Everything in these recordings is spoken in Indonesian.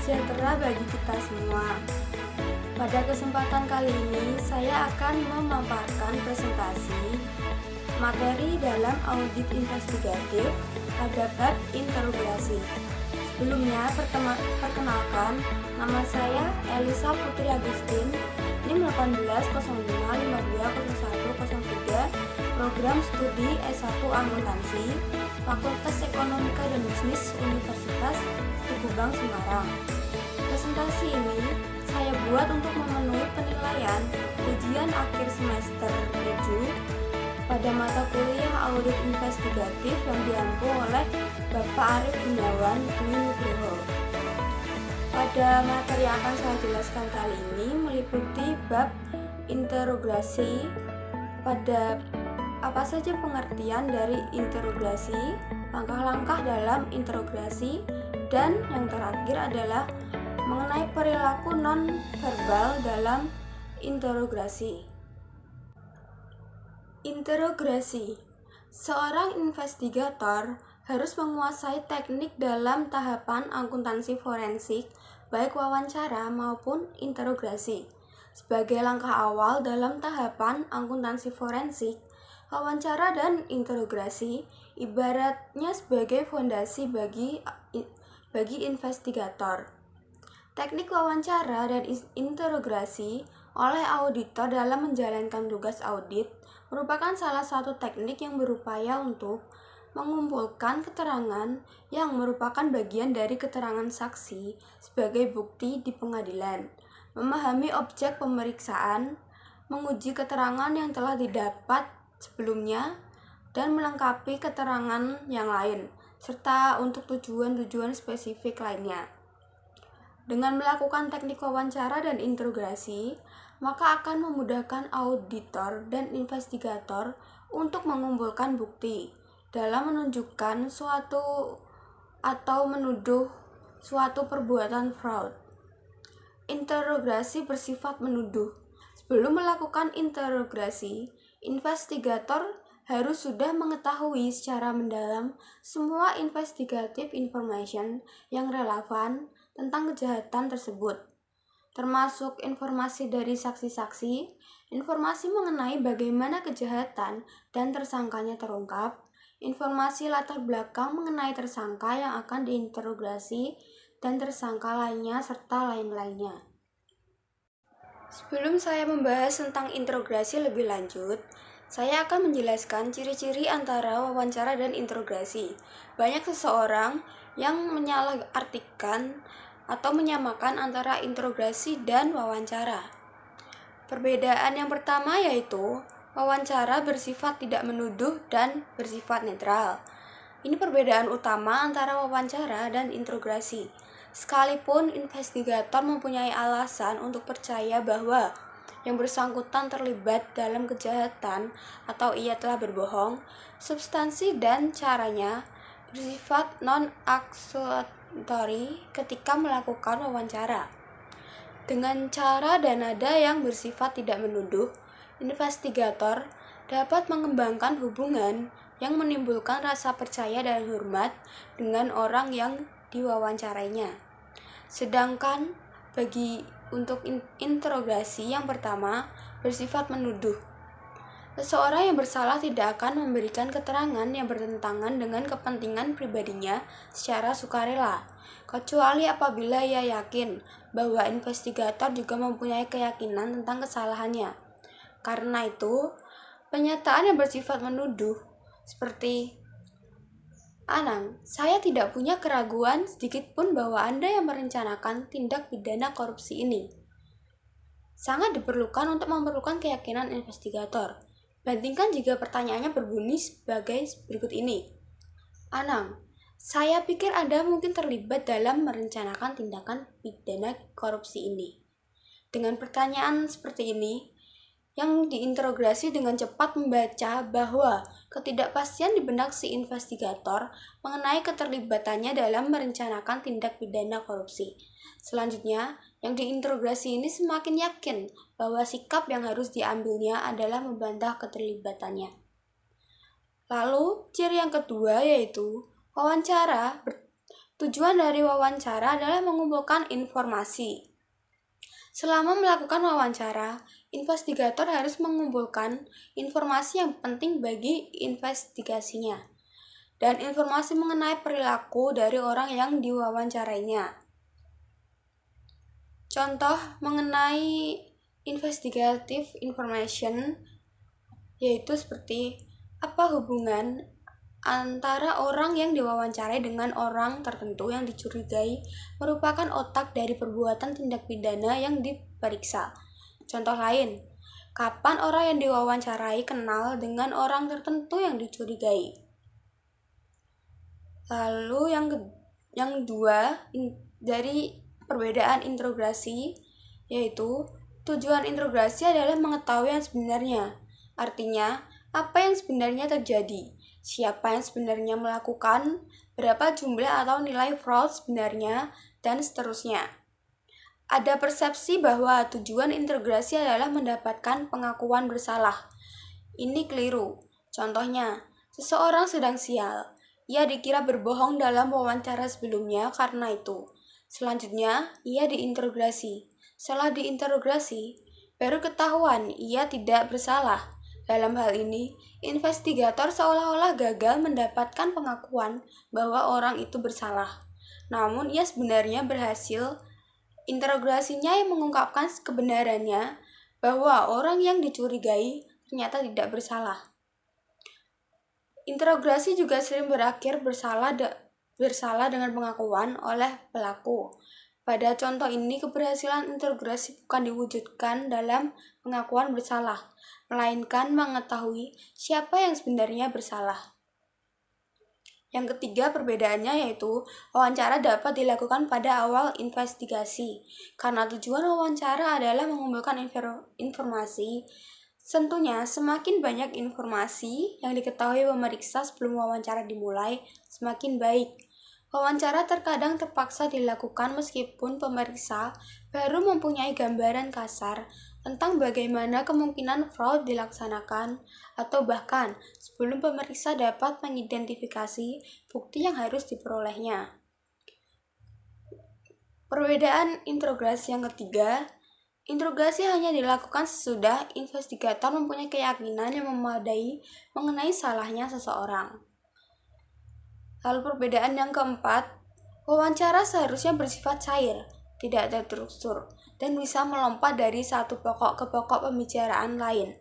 sejahtera bagi kita semua. Pada kesempatan kali ini, saya akan memaparkan presentasi materi dalam audit investigatif pada bab interogasi. Sebelumnya, perkenalkan, nama saya Elisa Putri Agustin, NIM 1805520103, Program Studi S1 Akuntansi, Fakultas Ekonomika dan Bisnis Universitas Tugu Bang Semarang. Presentasi ini saya buat untuk memenuhi penilaian ujian akhir semester 7 pada mata kuliah audit investigatif yang diampu oleh Bapak Arif Gunawan Dwi Nugroho. Pada materi yang akan saya jelaskan kali ini meliputi bab interogasi, pada apa saja pengertian dari interogasi, langkah-langkah dalam interogasi, dan yang terakhir adalah mengenai perilaku non-verbal dalam interogasi. Interogasi. Seorang investigator harus menguasai teknik dalam tahapan akuntansi forensik, baik wawancara maupun interogasi. Sebagai langkah awal dalam tahapan akuntansi forensik, wawancara dan interogasi ibaratnya sebagai fondasi bagi investigator. Teknik wawancara dan interogasi oleh auditor dalam menjalankan tugas audit merupakan salah satu teknik yang berupaya untuk mengumpulkan keterangan yang merupakan bagian dari keterangan saksi sebagai bukti di pengadilan, memahami objek pemeriksaan, menguji keterangan yang telah didapat sebelumnya, dan melengkapi keterangan yang lain, serta untuk tujuan-tujuan spesifik lainnya. Dengan melakukan teknik wawancara dan interogasi, maka akan memudahkan auditor dan investigator untuk mengumpulkan bukti dalam menunjukkan suatu atau menuduh suatu perbuatan fraud. Interogasi bersifat menuduh. Sebelum melakukan interogasi, investigator harus sudah mengetahui secara mendalam semua investigative information yang relevan tentang kejahatan tersebut, termasuk informasi dari saksi-saksi, informasi mengenai bagaimana kejahatan dan tersangkanya terungkap, informasi latar belakang mengenai tersangka yang akan diinterogasi dan tersangka lainnya, serta lain-lainnya. Sebelum saya membahas tentang interogasi lebih lanjut, saya akan menjelaskan ciri-ciri antara wawancara dan interogasi. Banyak seseorang yang menyalahartikan atau menyamakan antara interogasi dan wawancara. Perbedaan yang pertama yaitu wawancara bersifat tidak menuduh dan bersifat netral. Ini perbedaan utama antara wawancara dan interogasi. Sekalipun investigator mempunyai alasan untuk percaya bahwa yang bersangkutan terlibat dalam kejahatan atau ia telah berbohong, substansi dan caranya bersifat non-aksuatori ketika melakukan wawancara. Dengan cara dan nada yang bersifat tidak menuduh, investigator dapat mengembangkan hubungan yang menimbulkan rasa percaya dan hormat dengan orang yang diwawancarainya. Sedangkan untuk interogasi yang pertama bersifat menuduh. Seseorang yang bersalah tidak akan memberikan keterangan yang bertentangan dengan kepentingan pribadinya secara sukarela, kecuali apabila ia yakin bahwa investigator juga mempunyai keyakinan tentang kesalahannya. Karena itu, pernyataan yang bersifat menuduh seperti, "Anang, saya tidak punya keraguan sedikit pun bahwa Anda yang merencanakan tindak pidana korupsi ini," sangat diperlukan untuk memerlukan keyakinan investigator. Bandingkan jika pertanyaannya berbunyi sebagai berikut ini. "Anang, saya pikir Anda mungkin terlibat dalam merencanakan tindakan pidana korupsi ini." Dengan pertanyaan seperti ini, yang diinterogasi dengan cepat membaca bahwa ketidakpastian di benak si investigator mengenai keterlibatannya dalam merencanakan tindak pidana korupsi. Selanjutnya, yang diinterogasi ini semakin yakin bahwa sikap yang harus diambilnya adalah membantah keterlibatannya. Lalu, ciri yang kedua yaitu wawancara Tujuan dari wawancara adalah mengumpulkan informasi. Selama melakukan wawancara, investigator harus mengumpulkan informasi yang penting bagi investigasinya dan informasi mengenai perilaku dari orang yang diwawancarainya. Contoh mengenai investigative information yaitu seperti apa hubungan antara orang yang diwawancarai dengan orang tertentu yang dicurigai merupakan otak dari perbuatan tindak pidana yang diperiksa. Contoh lain, kapan orang yang diwawancarai kenal dengan orang tertentu yang dicurigai. Lalu yang kedua dari perbedaan interogasi yaitu tujuan interogasi adalah mengetahui yang sebenarnya. Artinya, apa yang sebenarnya terjadi, siapa yang sebenarnya melakukan, berapa jumlah atau nilai fraud sebenarnya, dan seterusnya. Ada persepsi bahwa tujuan interogasi adalah mendapatkan pengakuan bersalah. Ini keliru. Contohnya, seseorang sedang sial. Ia dikira berbohong dalam wawancara sebelumnya karena itu. Selanjutnya, ia diinterogasi. Setelah diinterogasi, baru ketahuan ia tidak bersalah. Dalam hal ini, investigator seolah-olah gagal mendapatkan pengakuan bahwa orang itu bersalah. Namun, ia sebenarnya berhasil. Interogasinya yang mengungkapkan kebenarannya bahwa orang yang dicurigai ternyata tidak bersalah. Interogasi juga sering berakhir bersalah dengan pengakuan oleh pelaku. Pada contoh ini, keberhasilan interogasi bukan diwujudkan dalam pengakuan bersalah, melainkan mengetahui siapa yang sebenarnya bersalah. Yang ketiga perbedaannya yaitu wawancara dapat dilakukan pada awal investigasi. Karena tujuan wawancara adalah mengumpulkan informasi, tentunya semakin banyak informasi yang diketahui pemeriksa sebelum wawancara dimulai, semakin baik. Wawancara terkadang terpaksa dilakukan meskipun pemeriksa baru mempunyai gambaran kasar tentang bagaimana kemungkinan fraud dilaksanakan atau bahkan sebelum pemeriksa dapat mengidentifikasi bukti yang harus diperolehnya. Perbedaan interogasi yang ketiga, interogasi hanya dilakukan sesudah investigator mempunyai keyakinan yang memadai mengenai salahnya seseorang. Lalu perbedaan yang keempat, wawancara seharusnya bersifat cair, tidak terstruktur, dan bisa melompat dari satu pokok ke pokok pembicaraan lain.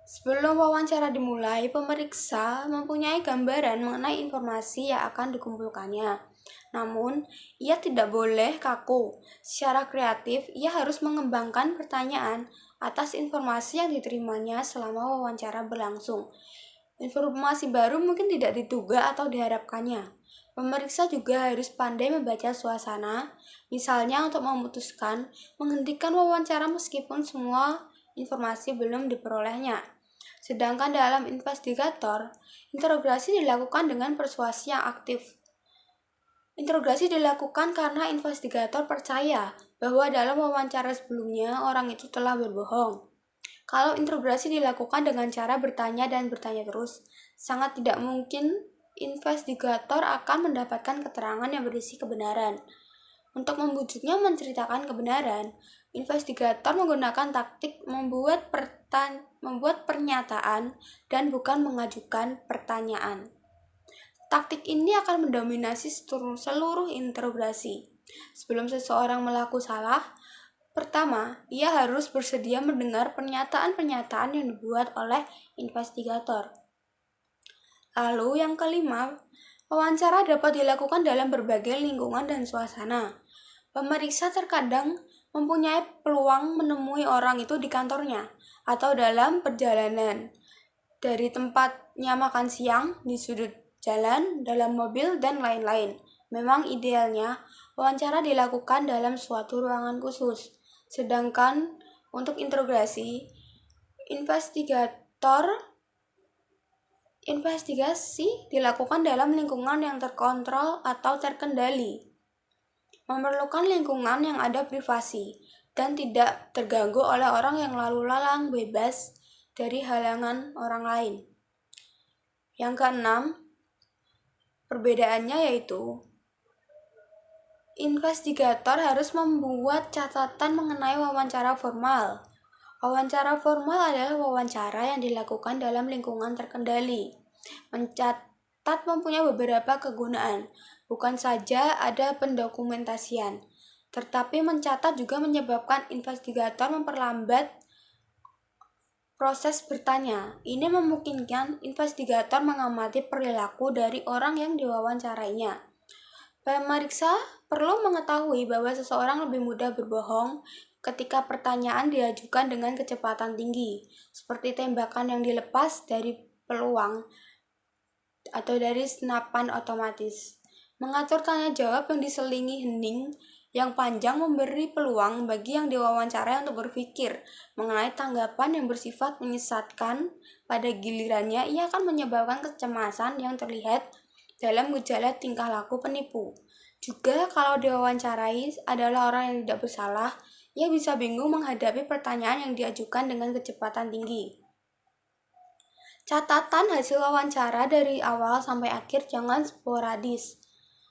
Sebelum wawancara dimulai, pemeriksa mempunyai gambaran mengenai informasi yang akan dikumpulkannya. Namun, ia tidak boleh kaku. Secara kreatif, ia harus mengembangkan pertanyaan atas informasi yang diterimanya selama wawancara berlangsung. Informasi baru mungkin tidak diduga atau diharapkannya. Pemeriksa juga harus pandai membaca suasana, misalnya untuk memutuskan menghentikan wawancara meskipun semua informasi belum diperolehnya. Sedangkan dalam investigator, interogasi dilakukan dengan persuasi yang aktif. Interogasi dilakukan karena investigator percaya bahwa dalam wawancara sebelumnya orang itu telah berbohong. Kalau interogasi dilakukan dengan cara bertanya dan bertanya terus, sangat tidak mungkin investigator akan mendapatkan keterangan yang berisi kebenaran. Untuk membujuknya menceritakan kebenaran, investigator menggunakan taktik membuat pernyataan dan bukan mengajukan pertanyaan. Taktik ini akan mendominasi seluruh interogasi. Sebelum seseorang melakukan salah, pertama, ia harus bersedia mendengar pernyataan-pernyataan yang dibuat oleh investigator. Lalu yang kelima, wawancara dapat dilakukan dalam berbagai lingkungan dan suasana. Pemeriksa terkadang mempunyai peluang menemui orang itu di kantornya atau dalam perjalanan, dari tempatnya makan siang, di sudut jalan, dalam mobil, dan lain-lain. Memang idealnya, wawancara dilakukan dalam suatu ruangan khusus. Sedangkan untuk interogasi, investigasi dilakukan dalam lingkungan yang terkontrol atau terkendali. Memerlukan lingkungan yang ada privasi dan tidak terganggu oleh orang yang lalu lalang bebas dari halangan orang lain. Yang keenam, perbedaannya yaitu Investigator harus membuat catatan mengenai wawancara formal. Wawancara formal adalah wawancara yang dilakukan dalam lingkungan terkendali. Mencatat mempunyai beberapa kegunaan, bukan saja ada pendokumentasian, tetapi mencatat juga menyebabkan investigator memperlambat proses bertanya. Ini memungkinkan investigator mengamati perilaku dari orang yang diwawancarainya. Pemeriksa perlu mengetahui bahwa seseorang lebih mudah berbohong ketika pertanyaan diajukan dengan kecepatan tinggi, seperti tembakan yang dilepas dari peluang atau dari senapan otomatis. Mengatur tanya jawab yang diselingi hening yang panjang memberi peluang bagi yang diwawancarai untuk berpikir mengenai tanggapan yang bersifat menyesatkan. Pada gilirannya, ia akan menyebabkan kecemasan yang terlihat dalam gejala tingkah laku penipu. Juga kalau diwawancarai adalah orang yang tidak bersalah, ia bisa bingung menghadapi pertanyaan yang diajukan dengan kecepatan tinggi. Catatan hasil wawancara dari awal sampai akhir jangan sporadis.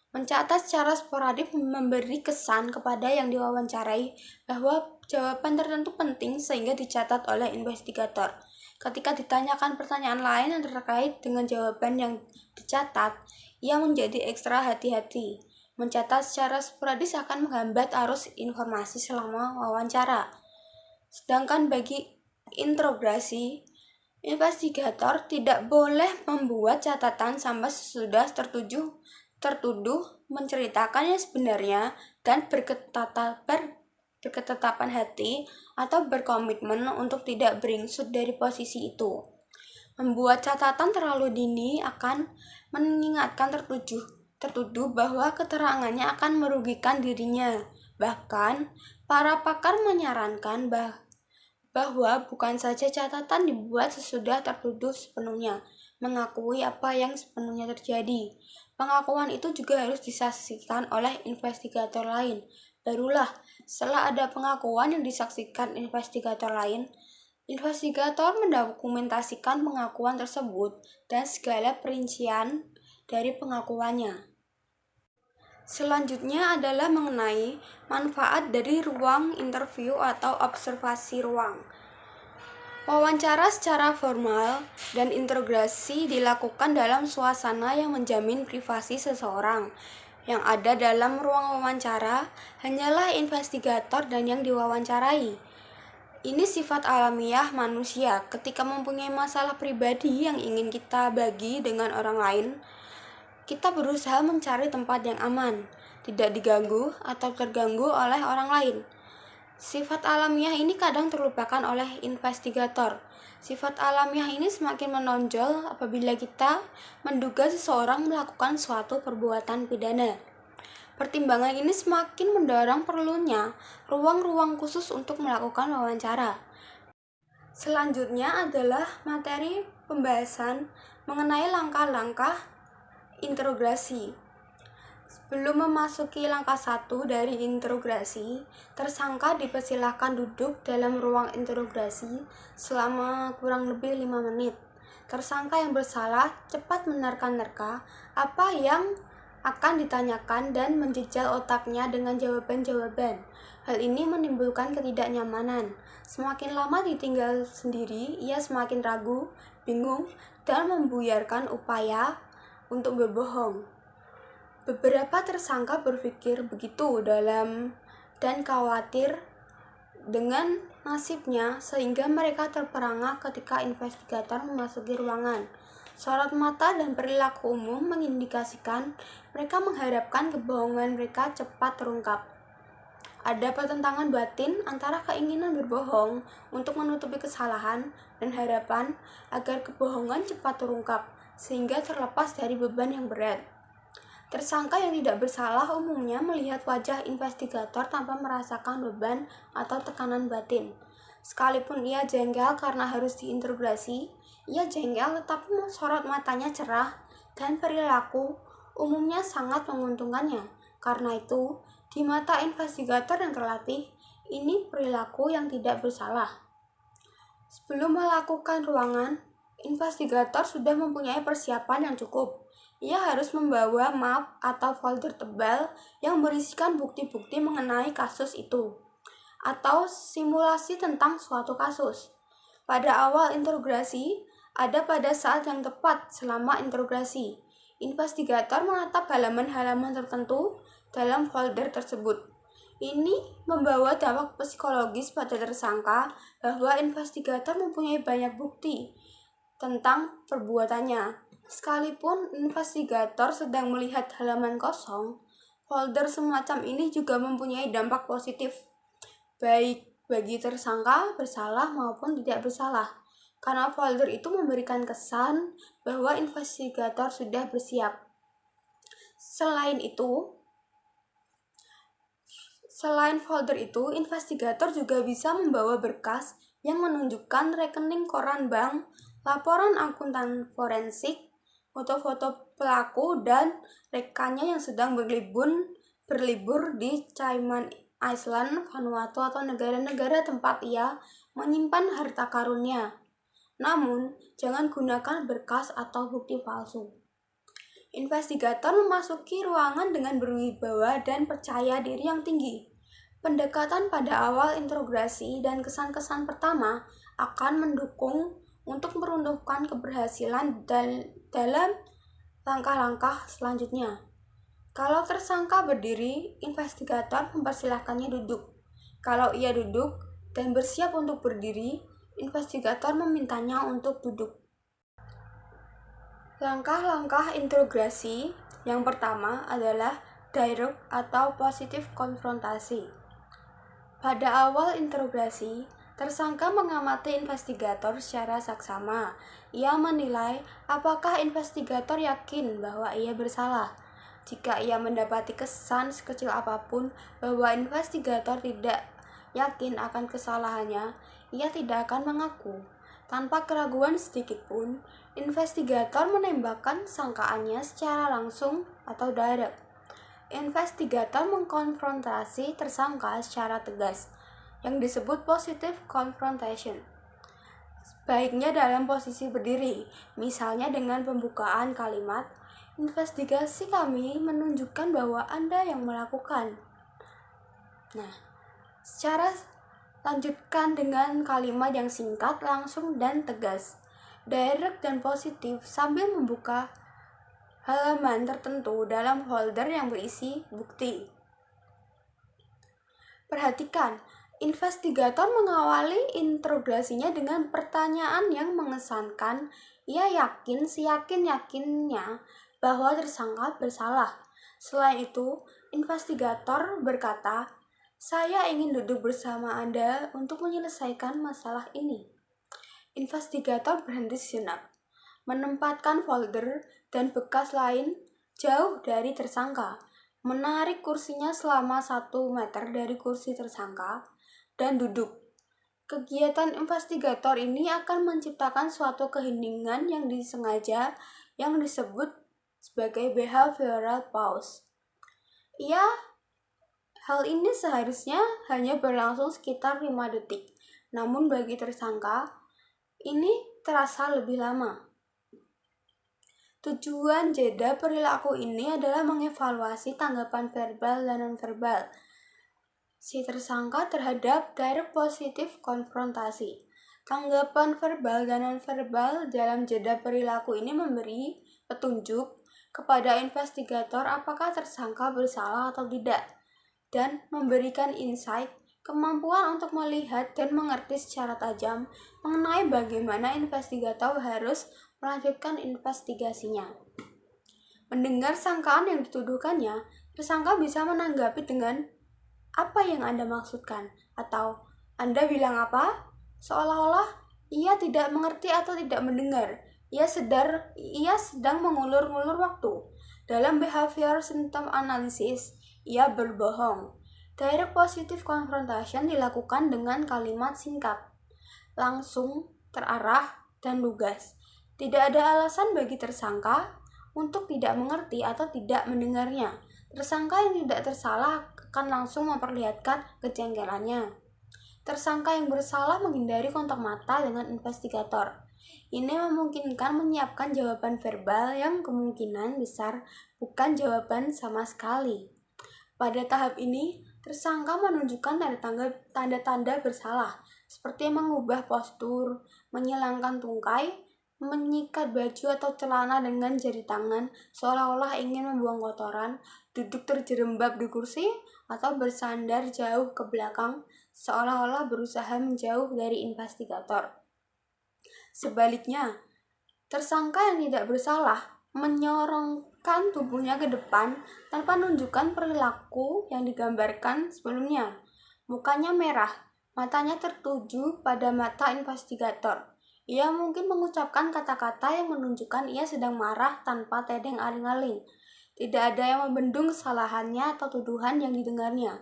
Mencatat secara sporadik memberi kesan kepada yang diwawancarai bahwa jawaban tertentu penting sehingga dicatat oleh investigator. Ketika ditanyakan pertanyaan lain yang terkait dengan jawaban yang dicatat, ia menjadi ekstra hati-hati. Mencatat secara sporadis akan menghambat arus informasi selama wawancara. Sedangkan bagi interogasi, investigator tidak boleh membuat catatan sampai sesudah tertuduh menceritakan yang sebenarnya dan berketetapan hati atau berkomitmen untuk tidak beringsut dari posisi itu. Membuat catatan terlalu dini akan mengingatkan tertuduh bahwa keterangannya akan merugikan dirinya. Bahkan, para pakar menyarankan bahwa bukan saja catatan dibuat sesudah tertuduh sepenuhnya mengakui apa yang sepenuhnya terjadi. Pengakuan itu juga harus disaksikan oleh investigator lain. Barulah setelah ada pengakuan yang disaksikan investigator lain, investigator mendokumentasikan pengakuan tersebut dan segala perincian dari pengakuannya. Selanjutnya adalah mengenai manfaat dari ruang interview atau observasi ruang. Wawancara secara formal dan interogasi dilakukan dalam suasana yang menjamin privasi seseorang. Yang ada dalam ruang wawancara hanyalah investigator dan yang diwawancarai. Ini sifat alamiah manusia ketika mempunyai masalah pribadi yang ingin kita bagi dengan orang lain. Kita berusaha mencari tempat yang aman, tidak diganggu atau terganggu oleh orang lain. Sifat alamiah ini kadang terlupakan oleh investigator. Sifat alamiah ini semakin menonjol apabila kita menduga seseorang melakukan suatu perbuatan pidana. Pertimbangan ini semakin mendorong perlunya ruang-ruang khusus untuk melakukan wawancara. Selanjutnya adalah materi pembahasan mengenai langkah-langkah interogasi. Sebelum memasuki langkah 1 dari interogasi, tersangka dipersilahkan duduk dalam ruang interogasi selama kurang lebih 5 menit. Tersangka yang bersalah cepat menerka-nerka apa yang akan ditanyakan dan menjejal otaknya dengan jawaban-jawaban. Hal ini menimbulkan ketidaknyamanan. Semakin lama ditinggal sendiri, ia semakin ragu, bingung, dan membuyarkan upaya untuk berbohong. Beberapa tersangka berpikir begitu dalam dan khawatir dengan nasibnya sehingga mereka terperangah ketika investigator memasuki ruangan. Sorot mata dan perilaku umum mengindikasikan mereka mengharapkan kebohongan mereka cepat terungkap. Ada pertentangan batin antara keinginan berbohong untuk menutupi kesalahan dan harapan agar kebohongan cepat terungkap sehingga terlepas dari beban yang berat. Tersangka yang tidak bersalah umumnya melihat wajah investigator tanpa merasakan beban atau tekanan batin. Sekalipun ia jengkel karena harus diinterogasi, ia jengkel tetapi sorot matanya cerah dan perilaku umumnya sangat menguntungkannya. Karena itu, di mata investigator yang terlatih, ini perilaku yang tidak bersalah. Sebelum melakukan ruangan, investigator sudah mempunyai persiapan yang cukup. Ia harus membawa map atau folder tebal yang berisikan bukti-bukti mengenai kasus itu, atau simulasi tentang suatu kasus. Pada awal interogasi, ada pada saat yang tepat selama interogasi. Investigator menatap halaman-halaman tertentu dalam folder tersebut. Ini membawa dampak psikologis pada tersangka bahwa investigator mempunyai banyak bukti tentang perbuatannya. Sekalipun investigator sedang melihat halaman kosong, folder semacam ini juga mempunyai dampak positif, baik bagi tersangka bersalah maupun tidak bersalah, karena folder itu memberikan kesan bahwa investigator sudah bersiap. Selain folder itu, investigator juga bisa membawa berkas yang menunjukkan rekening koran bank, laporan akuntan forensik, foto-foto pelaku, dan rekannya yang sedang berlibur di Cayman Island, Vanuatu, atau negara-negara tempat ia menyimpan harta karunnya. Namun, jangan gunakan berkas atau bukti palsu. Investigator memasuki ruangan dengan berwibawa dan percaya diri yang tinggi. Pendekatan pada awal interogasi dan kesan-kesan pertama akan mendukung untuk meruntuhkan keberhasilan dalam langkah-langkah selanjutnya. Kalau tersangka berdiri, investigator mempersilahkannya duduk. Kalau ia duduk dan bersiap untuk berdiri, investigator memintanya untuk duduk. Langkah-langkah interogasi yang pertama adalah direct atau positif konfrontasi. Pada awal interogasi, tersangka mengamati investigator secara saksama. Ia menilai apakah investigator yakin bahwa ia bersalah. Jika ia mendapati kesan sekecil apapun bahwa investigator tidak yakin akan kesalahannya, ia tidak akan mengaku. Tanpa keraguan sedikit pun, investigator menembakkan sangkaannya secara langsung atau direct. Investigator mengkonfrontasi tersangka secara tegas, yang disebut positive confrontation. Baiknya dalam posisi berdiri, misalnya dengan pembukaan kalimat, investigasi kami menunjukkan bahwa Anda yang melakukan. Secara lanjutkan dengan kalimat yang singkat, langsung, dan tegas. Direct dan positif sambil membuka halaman tertentu dalam folder yang berisi bukti. Perhatikan, investigator mengawali interogasinya dengan pertanyaan yang mengesankan. Ia yakin seyakin-yakinnya bahwa tersangka bersalah. Selain itu, investigator berkata, "Saya ingin duduk bersama Anda untuk menyelesaikan masalah ini." Investigator berhenti sejenak, menempatkan folder dan bekas lain jauh dari tersangka, menarik kursinya selama 1 meter dari kursi tersangka, dan duduk. Kegiatan investigator ini akan menciptakan suatu keheningan yang disengaja yang disebut sebagai behavioral pause. Hal ini seharusnya hanya berlangsung sekitar 5 detik, namun bagi tersangka, ini terasa lebih lama. Tujuan jeda perilaku ini adalah mengevaluasi tanggapan verbal dan nonverbal si tersangka terhadap direct positif konfrontasi. Tanggapan verbal dan nonverbal dalam jeda perilaku ini memberi petunjuk kepada investigator apakah tersangka bersalah atau tidak, dan memberikan insight, kemampuan untuk melihat dan mengerti secara tajam mengenai bagaimana investigator harus melanjutkan investigasinya. Mendengar sangkaan yang dituduhkannya, tersangka bisa menanggapi dengan "Apa yang Anda maksudkan?" atau "Anda bilang apa?" seolah-olah ia tidak mengerti atau tidak mendengar. Ia sedang mengulur-ngulur waktu. Dalam behavior symptom analysis, ia berbohong. Direct positive confrontation dilakukan dengan kalimat singkat, langsung, terarah, dan lugas. Tidak ada alasan bagi tersangka untuk tidak mengerti atau tidak mendengarnya. Tersangka yang tidak tersalah akan langsung memperlihatkan kejanggalannya. Tersangka yang bersalah menghindari kontak mata dengan investigator. Ini memungkinkan menyiapkan jawaban verbal yang kemungkinan besar bukan jawaban sama sekali. Pada tahap ini, tersangka menunjukkan tanda-tanda bersalah, seperti mengubah postur, menyilangkan tungkai, menyikat baju atau celana dengan jari tangan, seolah-olah ingin membuang kotoran, duduk terjerembab di kursi, atau bersandar jauh ke belakang, seolah-olah berusaha menjauh dari investigator. Sebaliknya, tersangka yang tidak bersalah menyorongkan tubuhnya ke depan tanpa menunjukkan perilaku yang digambarkan sebelumnya. Mukanya merah, matanya tertuju pada mata investigator. Ia mungkin mengucapkan kata-kata yang menunjukkan ia sedang marah tanpa tedeng aling-aling. Tidak ada yang membendung kesalahannya atau tuduhan yang didengarnya.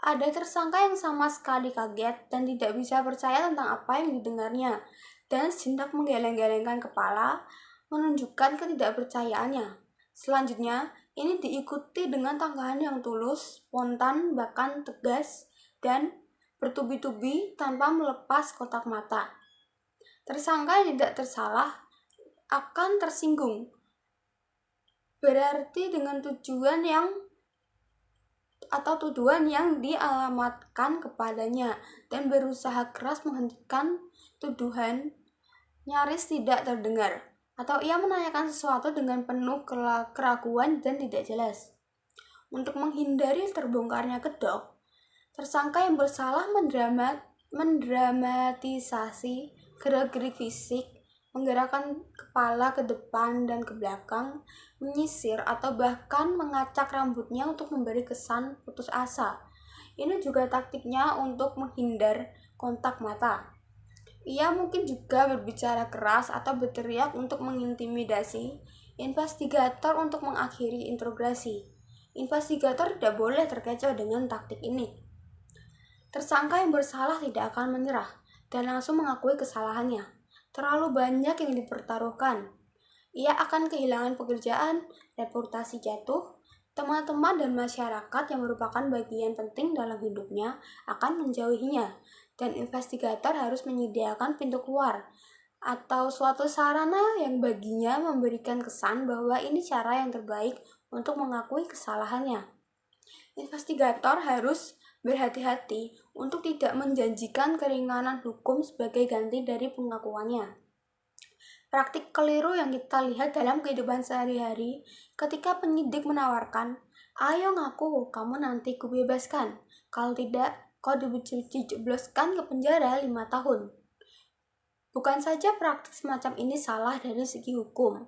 Ada tersangka yang sama sekali kaget dan tidak bisa percaya tentang apa yang didengarnya, dan sejenak menggeleng-gelengkan kepala, menunjukkan ketidakpercayaannya. Selanjutnya, ini diikuti dengan tanggahan yang tulus, spontan, bahkan tegas, dan bertubi-tubi tanpa melepas kotak mata. Tersangka yang tidak tersalah akan tersinggung, berarti dengan tuduhan yang dialamatkan kepadanya, dan berusaha keras menghentikan tuduhan nyaris tidak terdengar, atau ia menanyakan sesuatu dengan penuh keraguan dan tidak jelas. Untuk menghindari terbongkarnya kedok, tersangka yang bersalah mendramatisasi gerak-gerik fisik, menggerakkan kepala ke depan dan ke belakang, menyisir atau bahkan mengacak rambutnya untuk memberi kesan putus asa. Ini juga taktiknya untuk menghindar kontak mata. Ia mungkin juga berbicara keras atau berteriak untuk mengintimidasi investigator untuk mengakhiri interogasi. Investigator tidak boleh terkecoh dengan taktik ini. Tersangka yang bersalah tidak akan menyerah dan langsung mengakui kesalahannya. Terlalu banyak yang dipertaruhkan. Ia akan kehilangan pekerjaan, reputasi jatuh, teman-teman dan masyarakat yang merupakan bagian penting dalam hidupnya akan menjauhinya, dan investigator harus menyediakan pintu keluar atau suatu sarana yang baginya memberikan kesan bahwa ini cara yang terbaik untuk mengakui kesalahannya. Investigator harus berhati-hati untuk tidak menjanjikan keringanan hukum sebagai ganti dari pengakuannya. Praktik keliru yang kita lihat dalam kehidupan sehari-hari ketika penyidik menawarkan, "Ayo ngaku, kamu nanti kubebaskan. Kalau tidak, kau dijebloskan ke penjara 5 tahun." Bukan saja praktik semacam ini salah dari segi hukum,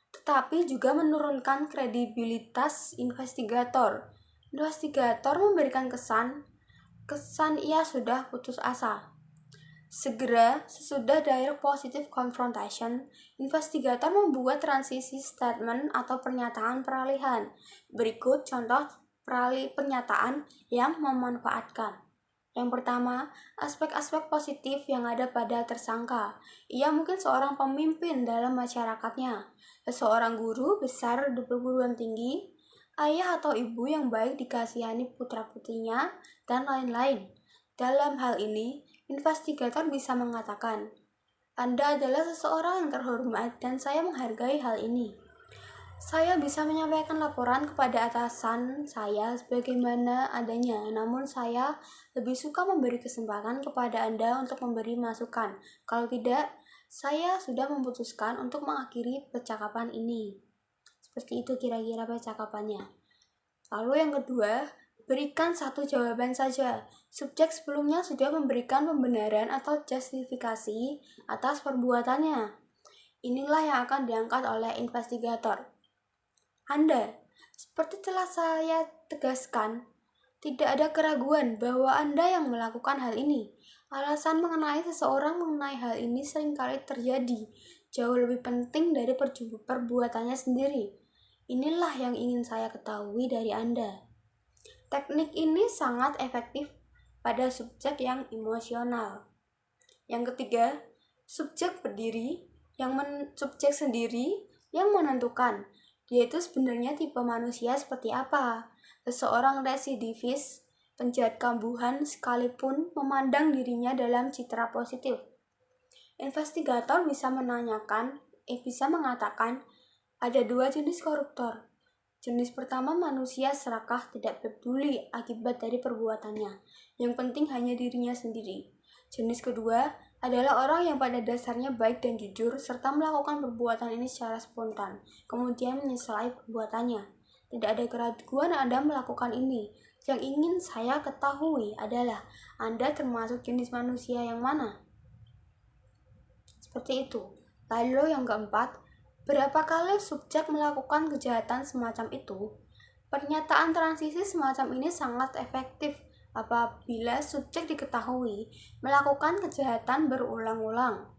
tetapi juga menurunkan kredibilitas investigator. Investigator memberikan kesan ia sudah putus asa. Segera sesudah direct positive confrontation, investigator membuat transisi statement atau pernyataan peralihan. Berikut contoh pernyataan yang memanfaatkan. Yang pertama, aspek-aspek positif yang ada pada tersangka. Ia mungkin seorang pemimpin dalam masyarakatnya, seorang guru besar di perguruan tinggi, ayah atau ibu yang baik dikasihani putra-putrinya, dan lain-lain. Dalam hal ini, investigator bisa mengatakan, "Anda adalah seseorang yang terhormat dan saya menghargai hal ini. Saya bisa menyampaikan laporan kepada atasan saya sebagaimana adanya, namun saya lebih suka memberi kesempatan kepada Anda untuk memberi masukan. Kalau tidak, saya sudah memutuskan untuk mengakhiri percakapan ini." Seperti itu kira-kira percakapannya. Lalu yang kedua, berikan satu jawaban saja. Subjek sebelumnya sudah memberikan pembenaran atau justifikasi atas perbuatannya. Inilah yang akan diangkat oleh investigator. Anda, seperti telah saya tegaskan, tidak ada keraguan bahwa Anda yang melakukan hal ini. Alasan mengenai seseorang mengenai hal ini seringkali terjadi jauh lebih penting dari perbuatannya sendiri. Inilah yang ingin saya ketahui dari Anda. Teknik ini sangat efektif pada subjek yang emosional. Yang ketiga, subjek sendiri yang menentukan dia itu sebenarnya tipe manusia seperti apa. Seseorang residivis, penjahat kambuhan sekalipun memandang dirinya dalam citra positif. Investigator bisa mengatakan ada dua jenis koruptor. Jenis pertama manusia serakah tidak peduli akibat dari perbuatannya. Yang penting hanya dirinya sendiri. Jenis kedua adalah orang yang pada dasarnya baik dan jujur serta melakukan perbuatan ini secara spontan, kemudian menyesali perbuatannya. Tidak ada keraguan Anda melakukan ini. Yang ingin saya ketahui adalah Anda termasuk jenis manusia yang mana? Seperti itu. Lalu yang keempat, berapa kali subjek melakukan kejahatan semacam itu? Pernyataan transisi semacam ini sangat efektif apabila subjek diketahui melakukan kejahatan berulang-ulang.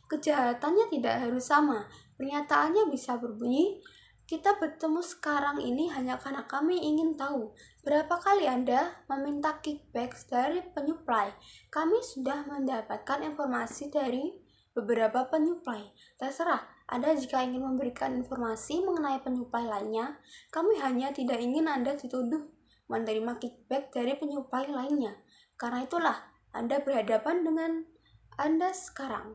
Kejahatannya tidak harus sama. Pernyataannya bisa berbunyi, kita bertemu sekarang ini hanya karena kami ingin tahu berapa kali Anda meminta kickback dari penyuplai. Kami sudah mendapatkan informasi dari beberapa penyuplai. Terserah Anda jika ingin memberikan informasi mengenai penyuplai lainnya. Kami hanya tidak ingin Anda dituduh menerima kickback dari penyuplai lainnya. Karena itulah Anda berhadapan dengan Anda sekarang.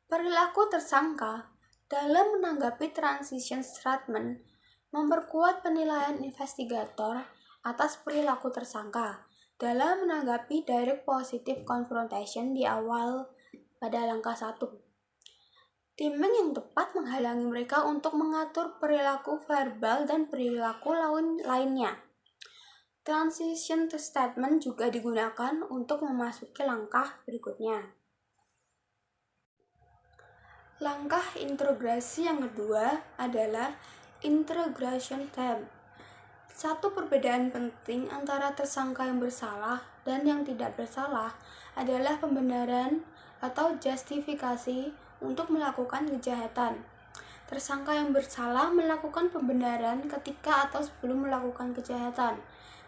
Perilaku tersangka dalam menanggapi transition statement memperkuat penilaian investigator atas perilaku tersangka dalam menanggapi direct positive confrontation di awal pada langkah 1. Timing yang tepat menghalangi mereka untuk mengatur perilaku verbal dan perilaku lainnya. Transition statement juga digunakan untuk memasuki langkah berikutnya. Langkah interogasi yang kedua adalah interrogation time. Satu perbedaan penting antara tersangka yang bersalah dan yang tidak bersalah adalah pembenaran atau justifikasi untuk melakukan kejahatan. Tersangka yang bersalah melakukan pembenaran ketika atau sebelum melakukan kejahatan,